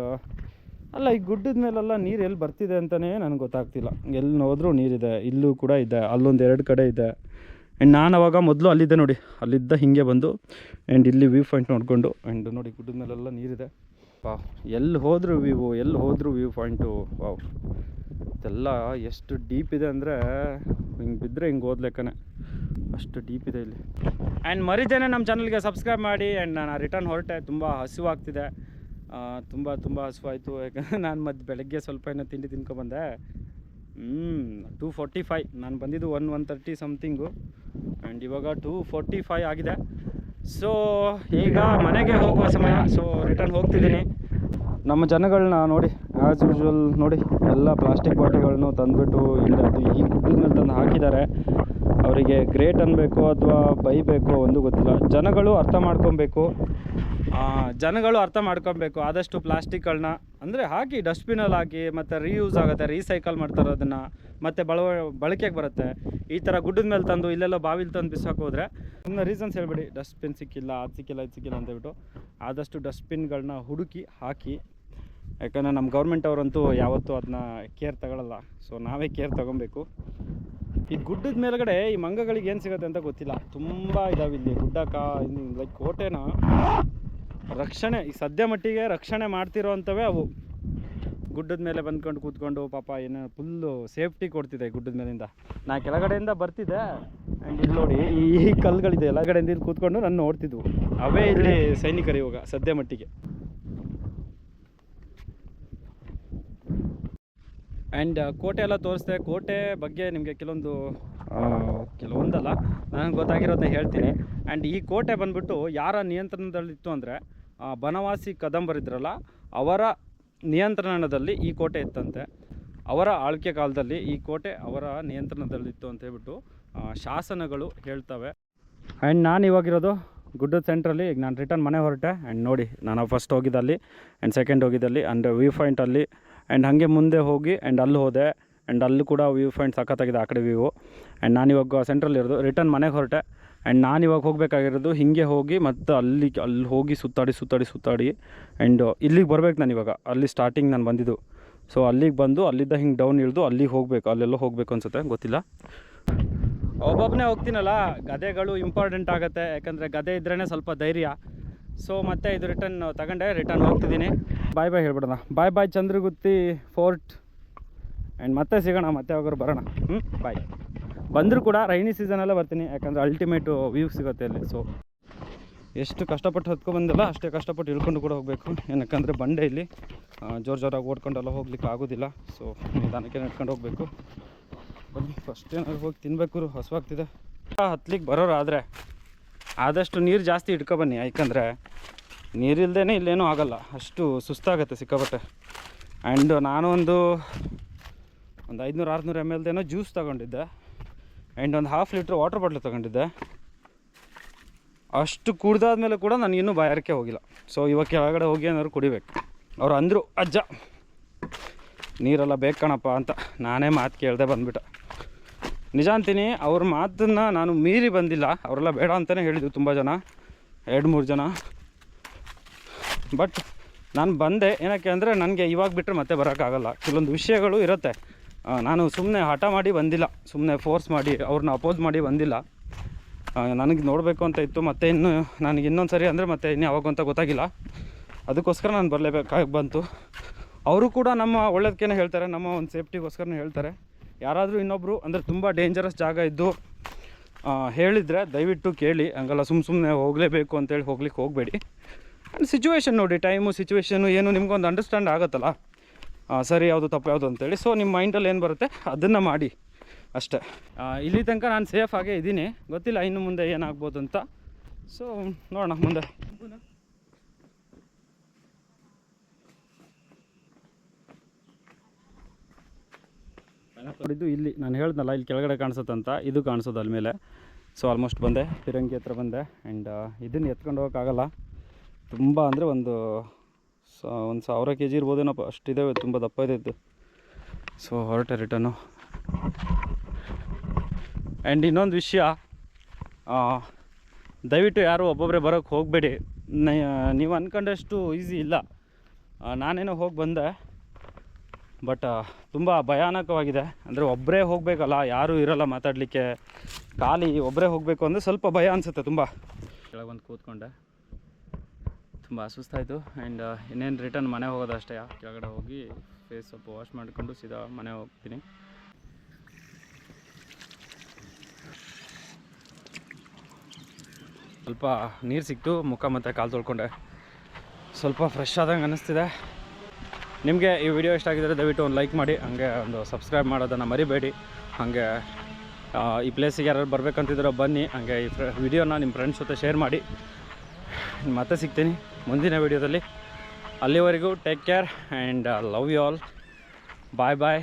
ಅಲ್ಲ, ಈ ಗುಡ್ಡದ ಮೇಲೆಲ್ಲ ನೀರು ಎಲ್ಲಿ ಬರ್ತಿದೆ ಅಂತಲೇ ನನಗೆ ಗೊತ್ತಾಗ್ತಿಲ್ಲ. ಎಲ್ಲಿ ನೋಡಿದ್ರೂ ನೀರಿದೆ, ಇಲ್ಲೂ ಕೂಡ ಇದೆ, ಅಲ್ಲೊಂದು 2 ಕಡೆ ಇದೆ. ಆ್ಯಂಡ್ ನಾನು ಅವಾಗ ಮೊದಲು ಅಲ್ಲಿದ್ದೆ ನೋಡಿ, ಅಲ್ಲಿದ್ದ ಹೀಗೆ ಬಂದು ಆ್ಯಂಡ್ ಇಲ್ಲಿ ವ್ಯೂ ಪಾಯಿಂಟ್ ನೋಡಿಕೊಂಡು ಆ್ಯಂಡ್ ನೋಡಿ ಗುಡ್ಡದ ಮೇಲೆಲ್ಲ ನೀರಿದೆ. ವಾವ್, ಎಲ್ಲಿ ಹೋದರೂ ವ್ಯೂ ಪಾಯಿಂಟು. ವಾವ್, ಇದೆಲ್ಲ ಎಷ್ಟು ಡೀಪ್ ಇದೆ ಅಂದರೆ ಹಿಂಗೆ ಬಿದ್ದರೆ ಹಿಂಗೆ ಓದ್ಲೆಕ್ಕನೆ ಅಷ್ಟು ಡೀಪ್ ಇದೆ ಇಲ್ಲಿ. ಆ್ಯಂಡ್ ಮರಿದೇನೆ ನಮ್ಮ ಚಾನಲ್ಗೆ ಸಬ್ಸ್ಕ್ರೈಬ್ ಮಾಡಿ. ಆ್ಯಂಡ್ ನಾನು ರಿಟರ್ನ್ ಹೊರಟೆ, ತುಂಬ ಹಸಿವಾಗ್ತಿದೆ, ತುಂಬ ಹಸಿವಾಯಿತು. ಯಾಕಂದರೆ ನಾನು ಬೆಳಗ್ಗೆ ಸ್ವಲ್ಪ ಏನೋ ತಿಂಡಿ ತಿನ್ಕೊಬಂದೆ. 2:45, ನಾನು ಬಂದಿದ್ದು 1:30 ಸಮಥಿಂಗು. ಆ್ಯಂಡ್ ಇವಾಗ 2:45 ಆಗಿದೆ. ಸೊ ಈಗ ಮನೆಗೆ ಹೋಗುವ ಸಮಯ. ಸೊ ರಿಟರ್ನ್ ಹೋಗ್ತಿದ್ದೀನಿ. ನಮ್ಮ ಜನಗಳನ್ನ ನೋಡಿ, ಆ್ಯಸ್ ಯೂಶ್ವಲ್ ನೋಡಿ, ಎಲ್ಲ ಪ್ಲಾಸ್ಟಿಕ್ ಬಾಟಲ್ಗಳನ್ನು ತಂದುಬಿಟ್ಟು ಇಲ್ಲಿ ಅದು ಈ ಗುಡ್ಡದ ಮೇಲೆ ತಂದು ಹಾಕಿದ್ದಾರೆ. ಅವರಿಗೆ ಗ್ರೇಟ್ ಅನ್ನಬೇಕು ಅಥವಾ ಬೈಬೇಕು ಒಂದು ಗೊತ್ತಿಲ್ಲ. ಜನಗಳು ಅರ್ಥ ಮಾಡ್ಕೊಬೇಕು. ಆದಷ್ಟು ಪ್ಲಾಸ್ಟಿಕ್ಗಳನ್ನ ಅಂದರೆ ಹಾಕಿ ಡಸ್ಟ್ಬಿನಲ್ಲಿ ಹಾಕಿ, ಮತ್ತು ರೀಯೂಸ್ ಆಗುತ್ತೆ, ರೀಸೈಕಲ್ ಮಾಡ್ತಾರೆ ಅದನ್ನು, ಮತ್ತು ಬಳಕೆಗೆ ಬರುತ್ತೆ. ಈ ಥರ ಗುಡ್ಡದ ಮೇಲೆ ತಂದು ಇಲ್ಲೆಲ್ಲ ಬಾವಿಲಿ ತಂದು ಬಿಸಾಕೋದ್ರೆ ಸುಮ್ಮನೆ ರೀಸನ್ಸ್ ಹೇಳ್ಬೇಡಿ, ಡಸ್ಟ್ಬಿನ್ ಸಿಕ್ಕಿಲ್ಲ, ಅದು ಸಿಕ್ಕಿಲ್ಲ, ಇದು ಸಿಕ್ಕಿಲ್ಲ ಅಂತ ಹೇಳ್ಬಿಟ್ಟು. ಆದಷ್ಟು ಡಸ್ಟ್ಬಿನ್ಗಳನ್ನ ಹುಡುಕಿ ಹಾಕಿ. ಯಾಕಂದರೆ ನಮ್ಮ ಗೌರ್ಮೆಂಟ್ ಅವರಂತೂ ಯಾವತ್ತೂ ಅದನ್ನ ಕೇರ್ ತಗೊಳ್ಳಲ್ಲ. ಸೊ ನಾವೇ ಕೇರ್ ತೊಗೊಬೇಕು. ಈ ಗುಡ್ಡದ ಮೇಲ್ಗಡೆ ಈ ಮಂಗಗಳಿಗೆ ಏನು ಸಿಗುತ್ತೆ ಅಂತ ಗೊತ್ತಿಲ್ಲ, ತುಂಬ ಇದಾವೆ ಇಲ್ಲಿ. ಲೈಕ್ ಕೋಟೆನ ರಕ್ಷಣೆ, ಈ ಸದ್ಯ ಮಟ್ಟಿಗೆ ರಕ್ಷಣೆ ಮಾಡ್ತಿರೋ ಅಂಥವೇ ಅವು. ಗುಡ್ಡದ ಮೇಲೆ ಬಂದ್ಕೊಂಡು ಕೂತ್ಕೊಂಡು ಪಾಪ ಏನೋ ಫುಲ್ಲು ಸೇಫ್ಟಿ ಕೊಡ್ತಿದೆ ಗುಡ್ಡದ ಮೇಲಿಂದ. ನಾ ಕೆಳಗಡೆಯಿಂದ ಬರ್ತಿದ್ದೆ. ಆ್ಯಂಡ್ ಇಲ್ಲಿ ನೋಡಿ ಈ ಕಲ್ಲುಗಳಿದೆ, ಎಲ್ಲ ಕಡೆಯಿಂದ ಇಲ್ಲಿ ಕೂತ್ಕೊಂಡು ನಾನು ನೋಡ್ತಿದ್ವು. ಅವೇ ಇಲ್ಲಿ ಸೈನಿಕರು ಇವಾಗ ಸದ್ಯ ಮಟ್ಟಿಗೆ. ಆ್ಯಂಡ್ ಕೋಟೆ ಎಲ್ಲ ತೋರಿಸ್ದೆ. ಕೋಟೆ ಬಗ್ಗೆ ನಿಮಗೆ ಕೆಲವೊಂದಲ್ಲ ನನಗೆ ಗೊತ್ತಾಗಿರೋದನ್ನ ಹೇಳ್ತೀನಿ. ಆ್ಯಂಡ್ ಈ ಕೋಟೆ ಬಂದುಬಿಟ್ಟು ಯಾರ ನಿಯಂತ್ರಣದಲ್ಲಿತ್ತು ಅಂದರೆ ಬನವಾಸಿ ಕದಂಬರಿದ್ರಲ್ಲ, ಅವರ ನಿಯಂತ್ರಣದಲ್ಲಿ ಈ ಕೋಟೆ ಇತ್ತಂತೆ. ಅವರ ಆಳ್ವಿಕೆ ಕಾಲದಲ್ಲಿ ಈ ಕೋಟೆ ಅವರ ನಿಯಂತ್ರಣದಲ್ಲಿತ್ತು ಅಂತ ಹೇಳ್ಬಿಟ್ಟು ಶಾಸನಗಳು ಹೇಳ್ತವೆ. ಆ್ಯಂಡ್ ನಾನು ಇವಾಗಿರೋದು ಗುಡ್ಡದ ಸೆಂಟ್ರಲ್ಲಿ. ಈಗ ನಾನು ರಿಟರ್ನ್ ಮನೆ ಹೊರಟೆ. ಆ್ಯಂಡ್ ನೋಡಿ, ನಾನು ಫಸ್ಟ್ ಹೋಗಿದ್ದಲ್ಲಿ ಆ್ಯಂಡ್ ಸೆಕೆಂಡ್ ಹೋಗಿದ್ದಲ್ಲಿ ಆ್ಯಂಡ್ ವ್ಯೂ ಪಾಯಿಂಟಲ್ಲಿ. ಆ್ಯಂಡ್ ಹಾಗೆ ಮುಂದೆ ಹೋಗಿ ಆ್ಯಂಡ್ ಅಲ್ಲಿ ಹೋದೆ. ಆ್ಯಂಡ್ ಅಲ್ಲೂ ಕೂಡ ವ್ಯೂ ಪಾಯಿಂಟ್ ಸಖತ್ತಾಗಿದೆ, ಆ ಕಡೆ ವ್ಯೂ. ಆ್ಯಂಡ್ ನಾನಿವಾಗ ಸೆಂಟ್ರಲ್ಲಿರೋದು, ರಿಟರ್ನ್ ಮನೆಗೆ ಹೊರಟೆ. ಆ್ಯಂಡ್ ನಾನಿವಾಗ ಹೋಗಬೇಕಾಗಿರೋದು ಹಿಂಗೆ ಹೋಗಿ ಮತ್ತು ಅಲ್ಲಿ ಹೋಗಿ ಸುತ್ತಾಡಿ ಆ್ಯಂಡ್ ಇಲ್ಲಿಗೆ ಬರ್ಬೇಕು ನಾನು ಇವಾಗ. ಅಲ್ಲಿ ಸ್ಟಾರ್ಟಿಂಗ್ ನಾನು ಬಂದಿದ್ದು. ಸೊ ಅಲ್ಲಿಗೆ ಬಂದು ಅಲ್ಲಿದ್ದ ಹಿಂಗೆ ಡೌನ್ ಇಳಿದು ಅಲ್ಲಿಗೆ ಹೋಗಬೇಕು, ಅಲ್ಲೆಲ್ಲೋ ಹೋಗಬೇಕು ಅನಿಸುತ್ತೆ, ಗೊತ್ತಿಲ್ಲ. ಒಬ್ಬೊಬ್ಬನೇ ಹೋಗ್ತೀನಲ್ಲ, ಗದೆಗಳು ಇಂಪಾರ್ಟೆಂಟ್ ಆಗುತ್ತೆ. ಯಾಕಂದರೆ ಗದೆ ಇದ್ರೇ ಸ್ವಲ್ಪ ಧೈರ್ಯ. ಸೊ ಮತ್ತೆ ಇದು ರಿಟರ್ನ್ ಹೋಗ್ತಿದ್ದೀನಿ. ಬಾಯ್ ಹೇಳ್ಬಿಡೋಣ. Bye Chandragutti fort. ಆ್ಯಂಡ್ ಮತ್ತೆ ಸಿಗೋಣ, ಮತ್ತೆ ಯಾವಾಗಾರು ಬರೋಣ. ಬಾಯ್. ಬಂದರೂ ಕೂಡ ರೈನಿ ಸೀಸನಲ್ಲೇ ಬರ್ತೀನಿ, ಯಾಕಂದರೆ ಅಲ್ಟಿಮೇಟು ವ್ಯೂ ಸಿಗುತ್ತೆ ಅಲ್ಲಿ. ಸೊ ಎಷ್ಟು ಕಷ್ಟಪಟ್ಟು ಹತ್ಕೊಬಂದಿಲ್ಲ ಅಷ್ಟೇ ಕಷ್ಟಪಟ್ಟು ಇಳ್ಕೊಂಡು ಕೂಡ ಹೋಗಬೇಕು. ಏನಕ್ಕಂದರೆ ಬಂಡೆ ಇಲ್ಲಿ ಜೋರಾಗಿ ಓಡ್ಕೊಂಡೆಲ್ಲ ಹೋಗ್ಲಿಕ್ಕೆ ಆಗೋದಿಲ್ಲ. ಸೊ ನಿಧಾನಕ್ಕೆ ನಡ್ಕೊಂಡು ಹೋಗಬೇಕು. ಬನ್ನಿ, ಫಸ್ಟ್ ಏನಾದ್ರು ಹೋಗಿ ತಿನ್ನಬೇಕು, ಹಸುವಾಗ್ತಿದೆ. ಹತ್ಲಿಕ್ಕೆ ಬರೋರಾದರೆ ಆದಷ್ಟು ನೀರು ಜಾಸ್ತಿ ಇಟ್ಕೊಬನ್ನಿ, ಯಾಕಂದರೆ ನೀರಿಲ್ದೇ ಇಲ್ಲೇನೂ ಆಗೋಲ್ಲ, ಅಷ್ಟು ಸುಸ್ತಾಗುತ್ತೆ ಸಿಕ್ಕಾಪಟ್ಟೆ. ಆ್ಯಂಡ್ ನಾನು ಒಂದು 500-600 ml ಜ್ಯೂಸ್ ತೊಗೊಂಡಿದ್ದೆ. ಆ್ಯಂಡ್ ಒಂದು 1/2 ಲೀಟ್ರ್ ವಾಟರ್ ಬಾಟ್ಲ್ ತೊಗೊಂಡಿದ್ದೆ. ಅಷ್ಟು ಕುಡ್ದಾದ್ಮೇಲೆ ಕೂಡ ನನಗಿನ್ನೂ ಬಾಯಾರಿಕೆ ಹೋಗಿಲ್ಲ. ಸೊ ಇವಾಗ ಕೆಳಗಡೆ ಹೋಗಿ ಏನಾದ್ರು ಕುಡಿಬೇಕು. ಅವ್ರು ಅಂದರು, ಅಜ್ಜ ನೀರೆಲ್ಲ ಬೇಕು ಕಣಪ್ಪ ಅಂತ. ನಾನೇ ಮಾತು ಕೇಳದೆ ಬಂದುಬಿಟ್ಟೆ. ನಿಜ ಅಂತೀನಿ, ಅವ್ರ ಮಾತನ್ನು ನಾನು ಮೀರಿ ಬಂದಿಲ್ಲ. ಅವರೆಲ್ಲ ಬೇಡ ಅಂತಲೇ ಹೇಳಿದ್ದು ತುಂಬ ಜನ, 2-3 ಜನ. ಬಟ್ ನಾನು ಬಂದೆ. ಏನಕ್ಕೆ ಅಂದರೆ ನನಗೆ ಇವಾಗ ಬಿಟ್ಟರೆ ಮತ್ತೆ ಬರೋಕ್ಕಾಗಲ್ಲ. ಕೆಲವೊಂದು ವಿಷಯಗಳು ಇರುತ್ತೆ. ನಾನು ಸುಮ್ಮನೆ ಹಠ ಮಾಡಿ ಬಂದಿಲ್ಲ, ಸುಮ್ಮನೆ ಫೋರ್ಸ್ ಮಾಡಿ ಅವ್ರನ್ನ ಅಪೋಸ್ ಮಾಡಿ ಬಂದಿಲ್ಲ. ನನಗೆ ನೋಡಬೇಕು ಅಂತ ಇತ್ತು. ಮತ್ತು ನನಗೆ ಇನ್ನೊಂದು ಸರಿ ಅಂದರೆ ಮತ್ತೆ ಇನ್ನು ಯಾವಾಗ ಅಂತ ಗೊತ್ತಾಗಿಲ್ಲ. ಅದಕ್ಕೋಸ್ಕರ ನಾನು ಬರಲೇಬೇಕಾಗಿ ಬಂತು. ಅವರು ಕೂಡ ನಮ್ಮ ಒಳ್ಳೇದಕ್ಕೇ ಹೇಳ್ತಾರೆ, ನಮ್ಮ ಒಂದು ಸೇಫ್ಟಿಗೋಸ್ಕರನೇ ಹೇಳ್ತಾರೆ. ಯಾರಾದರೂ ಇನ್ನೊಬ್ಬರು ಅಂದರೆ ತುಂಬ ಡೇಂಜರಸ್ ಜಾಗ ಇದ್ದು ಹೇಳಿದರೆ ದಯವಿಟ್ಟು ಕೇಳಿ. ಹಂಗಲ್ಲ ಸುಮ್ಮನೆ ಹೋಗಲೇಬೇಕು ಅಂತೇಳಿ ಹೋಗ್ಲಿಕ್ಕೆ ಹೋಗಬೇಡಿ. ಆ್ಯಂಡ್ ಸಿಚುವೇಶನ್ ನೋಡಿ, ಟೈಮು ಸಿಚುವೇಶನು ಏನು ನಿಮ್ಗೊಂದು ಅಂಡರ್ಸ್ಟ್ಯಾಂಡ್ ಆಗುತ್ತಲ್ಲ, ಸರಿ ಯಾವುದು ತಪ್ಪು ಯಾವುದು ಅಂತೇಳಿ. ಸೊ ನಿಮ್ಮ ಮೈಂಡಲ್ಲಿ ಏನು ಬರುತ್ತೆ ಅದನ್ನು ಮಾಡಿ ಅಷ್ಟೇ. ಇಲ್ಲಿ ತನಕ ನಾನು ಸೇಫ್ ಆಗೇ ಇದ್ದೀನಿ. ಗೊತ್ತಿಲ್ಲ ಇನ್ನು ಮುಂದೆ ಏನಾಗ್ಬೋದು ಅಂತ. ಸೊ ನೋಡೋಣ ಮುಂದೆ. ಇದು ಇಲ್ಲಿ ನಾನು ಹೇಳ್ದಲ್ಲ ಇಲ್ಲಿ ಕೆಳಗಡೆ ಕಾಣಿಸುತ್ತಂತ, ಇದು ಕಾಣಿಸೋದು ಅಲ್ಲಿ ಮೇಲೆ. ಸೊ ಆಲ್ಮೋಸ್ಟ್ ಬಂದೆ, ಫಿರಂಗಿ ಹತ್ರ ಬಂದೆ. ಆ್ಯಂಡ್ ಇದನ್ನು ಎತ್ಕೊಂಡು ಹೋಗೋಕ್ಕಾಗಲ್ಲ, ತುಂಬ ಅಂದರೆ ಒಂದು 1000 kg ಇರ್ಬೋದೇನಪ್ಪ, ಅಷ್ಟಿದೆ, ತುಂಬ ದಪ್ಪ ಇದೆ ಇದು. ಸೊ ಹೊರಟೆ ರಿಟರ್ನು. ಆ್ಯಂಡ್ ಇನ್ನೊಂದು ವಿಷಯ, ದಯವಿಟ್ಟು ಯಾರು ಒಬ್ಬೊಬ್ಬರೇ ಬರೋಕ್ಕೆ ಹೋಗಬೇಡಿ. ನೀವು ಅಂದ್ಕೊಂಡಷ್ಟು ಈಸಿ ಇಲ್ಲ. ನಾನೇನೋ ಹೋಗಿ ಬಂದೆ, ಬಟ್ ತುಂಬ ಭಯಾನಕವಾಗಿದೆ. ಅಂದರೆ ಒಬ್ಬರೇ ಹೋಗಬೇಕಲ್ಲ, ಯಾರೂ ಇರೋಲ್ಲ ಮಾತಾಡಲಿಕ್ಕೆ, ಖಾಲಿ ಒಬ್ಬರೇ ಹೋಗಬೇಕು ಅಂದರೆ ಸ್ವಲ್ಪ ಭಯ ಅನಿಸುತ್ತೆ ತುಂಬ. ಕೆಳಗೆ ಬಂದು ಕೂತ್ಕೊಂಡೆ, ತುಂಬ ಸುಸ್ತಾಯಿತು. ಆ್ಯಂಡ್ ಇನ್ನೇನು ರಿಟರ್ನ್ ಮನೆ ಹೋಗೋದು ಅಷ್ಟೇ. ಕೆಳಗಡೆ ಹೋಗಿ ಫೇಸ್ ಸ್ವಲ್ಪ ವಾಶ್ ಮಾಡಿಕೊಂಡು ಸೀದಾ ಮನೆ ಹೋಗ್ತೀನಿ. ಸ್ವಲ್ಪ ನೀರು ಸಿಕ್ತು, ಮುಖ ಮತ್ತು ಕಾಲು ತೊಳ್ಕೊಂಡೆ, ಸ್ವಲ್ಪ ಫ್ರೆಶ್ ಆದಂಗೆ ಅನ್ನಿಸ್ತಿದೆ. ನಿಮಗೆ ಈ ವಿಡಿಯೋ ಇಷ್ಟ ಆಗಿದ್ದರೆ ದಯವಿಟ್ಟು ಒಂದು ಲೈಕ್ ಮಾಡಿ, ಹಾಗೆ ಒಂದು ಸಬ್ಸ್ಕ್ರೈಬ್ ಮಾಡೋದನ್ನು ಮರಿಬೇಡಿ. ಹಾಗೆ ಈ ಪ್ಲೇಸಿಗೆ ಯಾರು ಬರಬೇಕಂತಿದ್ರೋ ಬನ್ನಿ. ಹಾಗೆ ಈ ವಿಡಿಯೋನ ನಿಮ್ಮ ಫ್ರೆಂಡ್ಸ್ ಜೊತೆ ಶೇರ್ ಮಾಡಿ. ಮತ್ತೆ ಸಿಗ್ತೀನಿ ಮುಂದಿನ ವಿಡಿಯೋದಲ್ಲಿ. ಅಲ್ಲಿವರೆಗೂ take care and love you all. Bye bye.